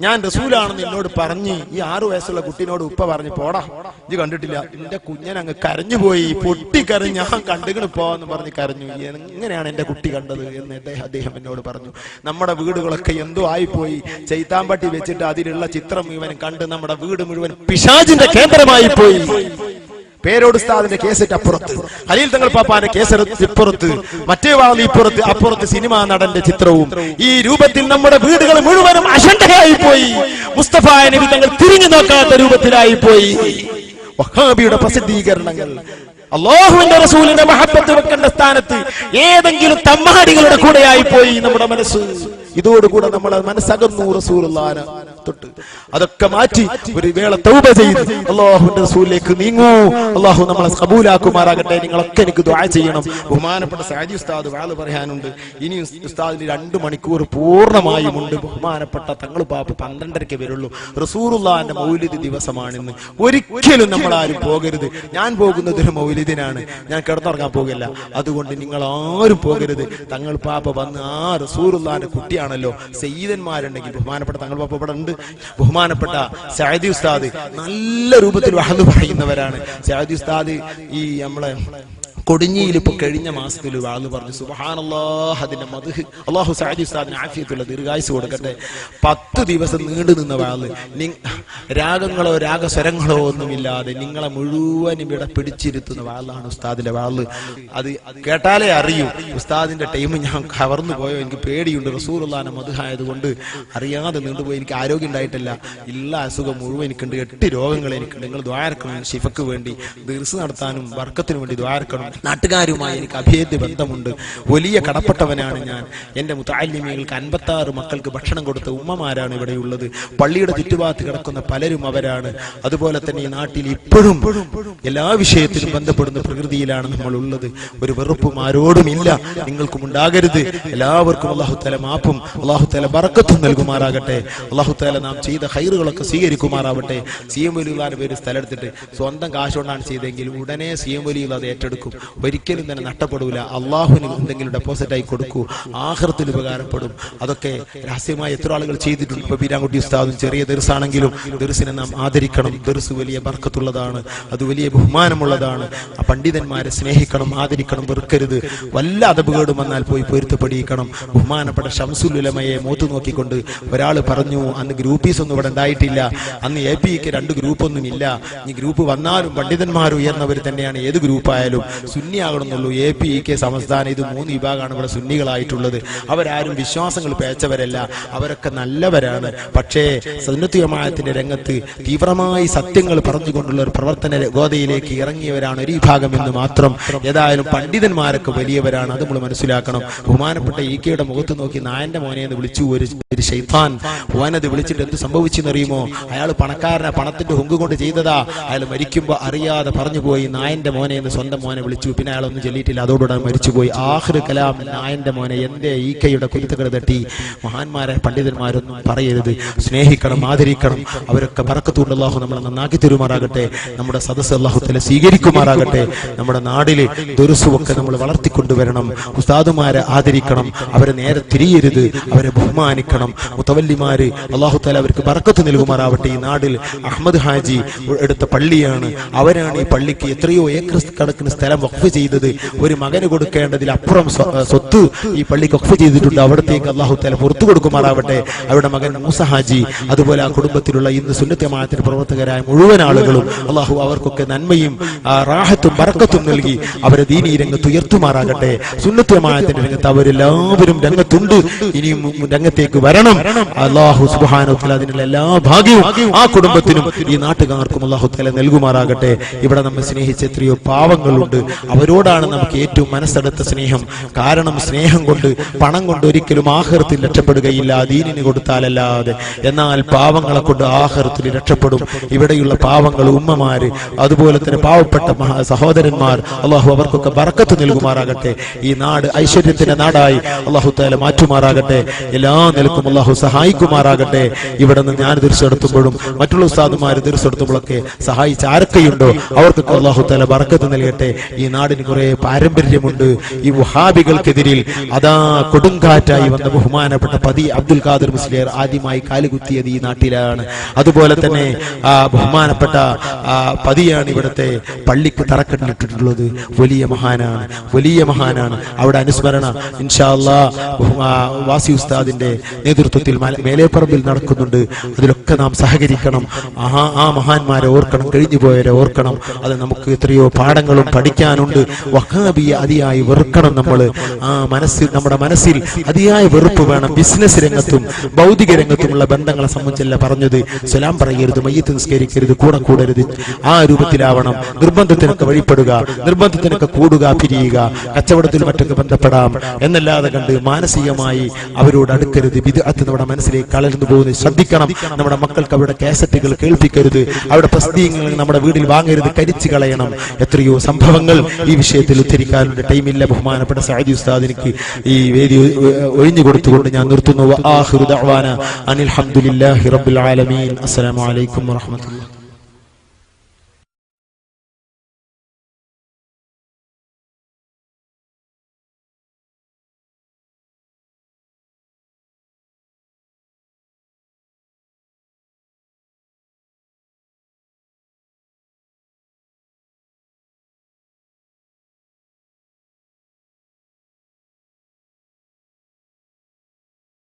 ഞാൻ റസൂലാണെന്ന് എന്നോട് പറഞ്ഞ് ഈ 6 വയസ്സുള്ള കുട്ടീനോട് ഉപ്പ പറഞ്ഞു, പോടാ ഇത് കണ്ടിട്ടില്ല. എന്റെ കുഞ്ഞൻ അങ്ങ് കരഞ്ഞുപോയി, പൊട്ടിക്കരഞ്ഞ്, ഞാൻ കണ്ടുകിണ് പോവാന്ന് പറഞ്ഞ് കരഞ്ഞു. എങ്ങനെയാണ് എന്റെ കുട്ടി കണ്ടത് എന്ന് അദ്ദേഹം എന്നോട് പറഞ്ഞു. നമ്മുടെ വീടുകളൊക്കെ എന്തോ ആയിപ്പോയി, ചൈത്താമ്പട്ടി വെച്ചിട്ട് അതിലുള്ള ചിത്രം മുഴുവൻ കണ്ട് നമ്മുടെ വീട് മുഴുവൻ പിശാചിന്റെ കേന്ദ്രമായി പോയി. പേരോട് ഉസ്താദിന്റെ കേസറ്റ് അപ്പുറത്ത്, ഖലീൽ തങ്ങൾ പാപ്പാന്റെ കേസറ്റ് ഇപ്പുറത്ത്, മറ്റേ വാളി ഇപ്പുറത്ത്, അപ്പുറത്ത് സിനിമാ നടന്റെ ചിത്രവും. ഈ രൂപത്തിൽ നമ്മുടെ വീടുകൾ മുഴുവനും അശണ്ടയായി പോയി. മുസ്തഫ നബി തങ്ങൾ തിരിഞ്ഞു നോക്കാത്ത രൂപത്തിലായി പോയി. വഹാബിയുടെ പ്രസിദ്ധീകരണങ്ങൾ, അല്ലാഹുവിന്റെ റസൂലിന്റെ മഹബ്ബത്ത് വെക്കേണ്ട സ്ഥാനത്ത് ഏതെങ്കിലും തമ്മാടികളുടെ കൂടെയായി പോയി നമ്മുടെ മനസ്സ്. ഇതോടുകൂടെ നമ്മളെ മനസ്സകന്നു റസൂലുള്ളാഹിനെ തൊട്ട്. അതൊക്കെ മാറ്റി ഒരു വേള തൗബ ചെയ്ത് അല്ലാഹുവിന്റെ റസൂലിലേക്ക് നീങ്ങൂ. അല്ലാഹു നമ്മളെ ഖബൂലാക്കുമാറാകട്ടെ. നിങ്ങളൊക്കെ എനിക്ക് ദുആ ചെയ്യണം. ബഹുമാനപ്പെട്ട സഅദി ഉസ്താദ് വാള് പറയാനുണ്ട്. ഇനി ഉസ്താദിന് 2 മണിക്കൂർ പൂർണ്ണമായും ഉണ്ട്. ബഹുമാനപ്പെട്ട തങ്ങൾ പാപ്പ 12:30 വരുള്ളൂ. റസൂലുള്ളാഹിന്റെ മൗലിദ് ദിവസമാണിന്ന്. ഒരിക്കലും നമ്മൾ ആരും പോകരുത്. ഞാൻ പോകുന്നത് ഒരു മൗലിദിനാണ്, ഞാൻ കിടന്നുറങ്ങാൻ പോകില്ല. അതുകൊണ്ട് നിങ്ങൾ ആരും പോകരുത്. തങ്ങൾ പാപ്പ വന്ന് ആ റസൂലുള്ളാഹിന്റെ കുട്ടിയാണല്ലോ. സയ്യിദന്മാരുണ്ടെങ്കിൽ ബഹുമാനപ്പെട്ട തങ്ങൾ പാപ്പ ഇവിടെ ഉണ്ട്. ബഹുമാനപ്പെട്ട സഅദി ഉസ്താദ് നല്ല രൂപത്തിൽ വഹദ് പറയുന്നവരാണ്. സഅദി ഉസ്താദ് ഈ നമ്മളെ കൊടിഞ്ഞിയിൽ ഇപ്പൊ കഴിഞ്ഞ മാസത്തിൽ വാള് പറഞ്ഞു. സുബ്ഹാനല്ലാഹ്, അതിന്റെ മദ്ഹ്. അല്ലാഹു സഅദി ഉസ്താദിന് ആഫിയത്തുള്ള ദീർഘായുസ് കൊടുക്കട്ടെ. 10 ദിവസം നീണ്ടു നിന്ന വാള്, രാഗങ്ങളോ രാഗസ്വരങ്ങളോ ഒന്നുമില്ലാതെ നിങ്ങളെ മുഴുവനും ഇവിടെ പിടിച്ചിരുത്തുന്ന വാളാണ് ഉസ്താദിന്റെ വാള്. അത് കേട്ടാലേ അറിയൂ ഉസ്താദിന്റെ ടൈം ഞാൻ കവർന്നു പോയോ, എനിക്ക് പേടിയുണ്ട്. റസൂലുള്ളാഹിന്റെ മദ്ഹ് ആയതുകൊണ്ട് അറിയാതെ നീണ്ടുപോയി. എനിക്ക് ആരോഗ്യം ഉണ്ടായിട്ടില്ല, ഇല്ല അസുഖം മുഴുവൻ എനിക്കുണ്ട്. 8 രോഗങ്ങൾ എനിക്കുണ്ട്. നിങ്ങൾ ദ്വാ ഇറക്കണം. ശിഫക്ക് വേണ്ടി, ദിർസ് നടത്താനും ബർക്കത്തിനു വേണ്ടി ദ്വാ ഇറക്കണം. നാട്ടുകാരുമായി എനിക്ക് അഭേദ്യ ബന്ധമുണ്ട്. വലിയ കടപ്പെട്ടവനാണ് ഞാൻ. എന്റെ മുതഅല്ലിമീങ്ങൾക്ക് 56 മക്കൾക്ക് ഭക്ഷണം കൊടുത്ത ഉമ്മമാരാണ് ഇവിടെയുള്ളത്. പള്ളിയുടെ ചുറ്റുഭാഗത്ത് കിടക്കുന്ന പലരും അവരാണ്. അതുപോലെ തന്നെ ഈ നാട്ടിൽ ഇപ്പോഴും എല്ലാ വിഷയത്തിലും ബന്ധപ്പെടുന്ന പ്രകൃതിയിലാണ് നമ്മൾ ഉള്ളത്. ഒരു വെറുപ്പും ആരോടും ഇല്ല, നിങ്ങൾക്കും ഉണ്ടാകരുത്. എല്ലാവർക്കും അല്ലാഹു തആല മാപ്പും അല്ലാഹു തആല ബർക്കത്തും നൽകുമാറാകട്ടെ. അല്ലാഹു തആല നാം ചെയ്ത ഖൈറുകളൊക്കെ സ്വീകരിക്കുമാറാവട്ടെ. സിഎം വലിയുള്ളാന്റെ പേര് സ്ഥലം എടുത്തിട്ട് സ്വന്തം കാശുകൊണ്ടാണ് ചെയ്തെങ്കിൽ ഉടനെ സിഎം വലിയുള്ള അത് ഏറ്റെടുക്കും. ഒരിക്കലും തന്നെ നഷ്ടപ്പെടൂല. അള്ളാഹുവിന് എന്തെങ്കിലും ഡെപ്പോസിറ്റ് ആയി കൊടുക്കൂ, ആഖിറത്തിൽ ഉപകാരപ്പെടും. അതൊക്കെ രഹസ്യമായി എത്ര ആളുകൾ ചെയ്തിട്ടുണ്ട്. ഇപ്പൊ ബീരാൻകുട്ടി ഉസ്താദും ചെറിയ ദർസാണെങ്കിലും ദർസിനെ നാം ആദരിക്കണം. ദർസ് വലിയ ബർക്കത്തുള്ളതാണ്, അത് വലിയ ബഹുമാനമുള്ളതാണ്. ആ പണ്ഡിതന്മാരെ സ്നേഹിക്കണം, ആദരിക്കണം, വെറുക്കരുത്. വല്ല അദബുകേടും വന്നാൽ പോയി പൊരുത്തപ്പെടിയിക്കണം. ബഹുമാനപ്പെട്ട ശംസുൽ ഉലമയെ മൂത്തു നോക്കിക്കൊണ്ട് ഒരാൾ പറഞ്ഞു, അന്ന് ഗ്രൂപ്പീസ് ഒന്നും ഇവിടെ ഉണ്ടായിട്ടില്ല, അന്ന് APക്ക് 2 ഗ്രൂപ്പൊന്നും ഇല്ല. ഈ ഗ്രൂപ്പ് വന്നാലും പണ്ഡിതന്മാർ ഉയർന്നവർ തന്നെയാണ്. ഏത് ഗ്രൂപ്പായാലും സുന്നി ആകണമെന്നുള്ളൂ. APK സംസ്ഥാനം ഇത് 3 വിഭാഗമാണ് ഇവിടെ സുന്നികളായിട്ടുള്ളത്. അവരാരും വിശ്വാസങ്ങൾ പേച്ചവരല്ല, അവരൊക്കെ നല്ലവരാണ്. പക്ഷേ സുന്നത്ത് ജമാഅത്തിന്റെ രംഗത്ത് തീവ്രമായി സത്യങ്ങൾ പറഞ്ഞുകൊണ്ടുള്ള ഒരു പ്രവർത്തന ഗോതയിലേക്ക് ഇറങ്ങിയവരാണ് ഒരു വിഭാഗം എന്ന് മാത്രം. ഏതായാലും പണ്ഡിതന്മാരൊക്കെ വലിയവരാണ്, അത് നമ്മൾ മനസ്സിലാക്കണം. ബഹുമാനപ്പെട്ട EKയുടെ മുഖത്ത് നോക്കി നായന്റെ മോനെ എന്ന് വിളിച്ചു ഒരു ശൈത്താൻ. ഓനത് വിളിച്ചിട്ട് എന്ത് സംഭവിച്ചെന്നറിയുമോ? അയാൾ പണക്കാരനാ, പണത്തിന്റെ ഹുങ്ക് കൊണ്ട് ചെയ്തതാ. അയാൾ മരിക്കുമ്പോ അറിയാതെ പറഞ്ഞുപോയി നായന്റെ മോനെ എന്ന് സ്വന്തം മോനെ വിളിച്ചു. പിന്നെ അയാളൊന്നും ചൊല്ലിയിട്ടില്ല, അതോടുകൂടെ മരിച്ചുപോയി. ആഖിർ കലാം നായന്റെ മോനെ. എന്റെ EKയുടെ കുരുത്തുകൾ തട്ടി മഹാന്മാരെ പണ്ഡിതന്മാരൊന്നും പറയരുത്. സ്നേഹിക്കണം, ആദരിക്കണം. അവരൊക്കെ ബർക്കത്തുകൊണ്ട് അല്ലാഹു നമ്മളെ നന്നാക്കി തരുമാറാകട്ടെ. നമ്മുടെ സദസ്സ് അല്ലാഹു തആല സ്വീകരിക്കുമാറാകട്ടെ. നമ്മുടെ നാടിലെ ദുരുസുവൊക്കെ നമ്മൾ വളർത്തിക്കൊണ്ടുവരണം. ഉസ്താദുമാരെ ആദരിക്കണം, അവരെ നേരെ തിരിയരുത്, അവരെ ബഹുമാനിക്കണം. മുതവല്ലിമാര് അല്ലാഹു അല്ലാഹു തആല അവർക്ക് ബർക്കത്ത് നൽകുമാറാവട്ടെ. ഈ നാടിൽ അഹമ്മദ് ഹാജി എടുത്ത പള്ളിയാണ്. അവരാണ് ഈ പള്ളിക്ക് എത്രയോ ഏക്കർ കണക്കിന് സ്ഥലം വഖഫ് ചെയ്തത്. ഒരു മകന് കൊടുക്കേണ്ടതിൽ അപ്പുറം സ്വത്ത് ഈ പള്ളിക്ക് വഖഫ് ചെയ്തിട്ടുണ്ട്. അവിടത്തേക്ക് അല്ലാഹു തആല പുറത്തു കൊടുക്കുമാറാവട്ടെ. അവരുടെ മകൻ മൂസ ഹാജി, അതുപോലെ ആ കുടുംബത്തിലുള്ള ഇന്ന് സുന്നത്ത് ജമാഅത്തിന്റെ പ്രവർത്തകരായ മുഴുവൻ ആളുകളും അല്ലാഹു അവർക്കൊക്കെ നന്മയും റാഹത്തും ബർക്കത്തും നൽകി അവരെ ദീനീ രംഗത്ത് ഉയർത്തുമാറാകട്ടെ. സുന്നത്ത് ജമാഅത്തിന്റെ രംഗത്ത് അവരെല്ലാവരും രംഗത്തുണ്ട്, ഇനിയും രംഗത്തേക്ക് വരണം. അല്ലാഹു സുബ്ഹാനഹു വ തആല അതിനുള്ള എല്ലാ ഭാഗ്യവും ആ കുടുംബത്തിനും ഈ നാട്ടുകാർക്കും അല്ലാഹു തആല നൽകുമാറാകട്ടെ. ഇവിടെ നമ്മെ സ്നേഹിച്ച എത്രയോ പാവങ്ങളുണ്ട്. അവരോടാണ് നമുക്ക് ഏറ്റവും മനസ്സെടുത്ത സ്നേഹം. കാരണം സ്നേഹം കൊണ്ട് പണം കൊണ്ട് ഒരിക്കലും ആഖിറത്തിൽ രക്ഷപ്പെടുകയില്ല, ദീനിന് കൊടുത്താലല്ലാതെ. എന്നാൽ പാവങ്ങളെ കൊണ്ട് ആഖിറത്തിൽ രക്ഷപ്പെടും. ഇവിടെയുള്ള പാവങ്ങൾ, ഉമ്മമാര്, അതുപോലെ തന്നെ പാവപ്പെട്ട സഹോദരന്മാർ, അല്ലാഹു അവർക്കൊക്കെ ബർക്കത്ത് നൽകുമാറാകട്ടെ. ഈ നാട് ഐശ്വര്യത്തിന്റെ നാടായി അല്ലാഹു തആല മാറ്റുമാറാകട്ടെ. എല്ലാ നിലക്കും അല്ലാഹു സഹായിക്കുമാറാകട്ടെ. ഇവിടെ നിന്ന് ഞാൻ ദർശെടുത്തുമ്പോഴും മറ്റുള്ള ഉസ്താദുമാർ ദർശെടുത്തുമ്പോഴൊക്കെ സഹായിച്ച ആരൊക്കെയുണ്ടോ അവർക്കൊക്കെ അല്ലാഹു തആല ബർക്കത്ത് നൽകട്ടെ. ഈ നാടിന് കുറെ പാരമ്പര്യമുണ്ട്. ഈ വഹാബികൾക്കെതിരിൽ അതാ കൊടുങ്കാറ്റായി വന്ന ബഹുമാനപ്പെട്ട പതി അബ്ദുൽ ഖാദർ മുസ്ലിയാർ ആദ്യമായി കാലുകുത്തിയത് ഈ നാട്ടിലാണ്. അതുപോലെ തന്നെ ബഹുമാനപ്പെട്ട പതിയാണ് ഇവിടുത്തെ പള്ളിക്ക് തറക്കല്ലിട്ടിട്ടുള്ളത്. വലിയ മഹാനാണ്, വലിയ മഹാനാണ്. അവിടെ അനുസ്മരണ ഇൻഷാ അല്ലാഹ് വാസി ഉസ്താദിന്റെ നേതൃത്വത്തിൽ മേലേപ്പറമ്പിൽ നടക്കുന്നുണ്ട്. അതിലൊക്കെ നാം സഹകരിക്കണം. ആ മഹാന്മാരെ ഓർക്കണം, കഴിഞ്ഞു പോയവരെ ഓർക്കണം. അത് നമുക്ക് എത്രയോ പാഠങ്ങളും പഠിക്കാനുണ്ട്. വഹാബിയ അതിയായി വെറുക്കണം നമ്മൾ. നമ്മുടെ മനസ്സിൽ അതിയായ വെറുപ്പ് വേണം. ബിസിനസ് രംഗത്തും ഭൗതിക രംഗത്തുമുള്ള ബന്ധങ്ങളെ സംബന്ധിച്ചല്ല പറഞ്ഞത്. സലാം പറയരുത്, മയ്യത്ത് നിസ്കരിക്കരുത്, കൂടെ കൂടരുത്. ആ രൂപത്തിലാവണം. നിർബന്ധത്തിനൊക്കെ വഴിപ്പെടുക, നിർബന്ധത്തിനൊക്കെ കൂടുക, പിരിയുക, കച്ചവടത്തിൽ മറ്റൊക്കെ ബന്ധപ്പെടാം എന്നല്ലാതെ കണ്ട് മാനസികമായി അവരോട് അടുക്കരുത്. ബിദ്അത്ത് നമ്മുടെ മനസ്സിലേക്ക് കളർന്നു പോകുന്നത് ശ്രദ്ധിക്കണം. നമ്മുടെ മക്കൾക്ക് അവരുടെ കാസറ്റുകൾ കേൾപ്പിക്കരുത്, അവരുടെ പ്രസിദ്ധീകരണങ്ങൾ നമ്മുടെ വീട്ടിൽ വാങ്ങരുത്, കരിച്ചു കളയണം. എത്രയോ സംഭവങ്ങൾ ഈ വിഷയത്തിൽ ഉദ്ധരിക്കാനുള്ള ടൈമില്ല. ബഹുമാനപ്പെട്ട സഅദി ഉസ്താദിനിക്ക് ഈ വേദി ഒഴിഞ്ഞു കൊടുത്തുകൊണ്ട് ഞാൻ നിർത്തുന്നു. വആഖിറു ദഅ്വാന അനിൽ ഹംദുലില്ലാഹി റബ്ബിൽ ആലമീൻ. അസ്സലാമു അലൈക്കും വറഹ്മത്തുള്ളാഹി.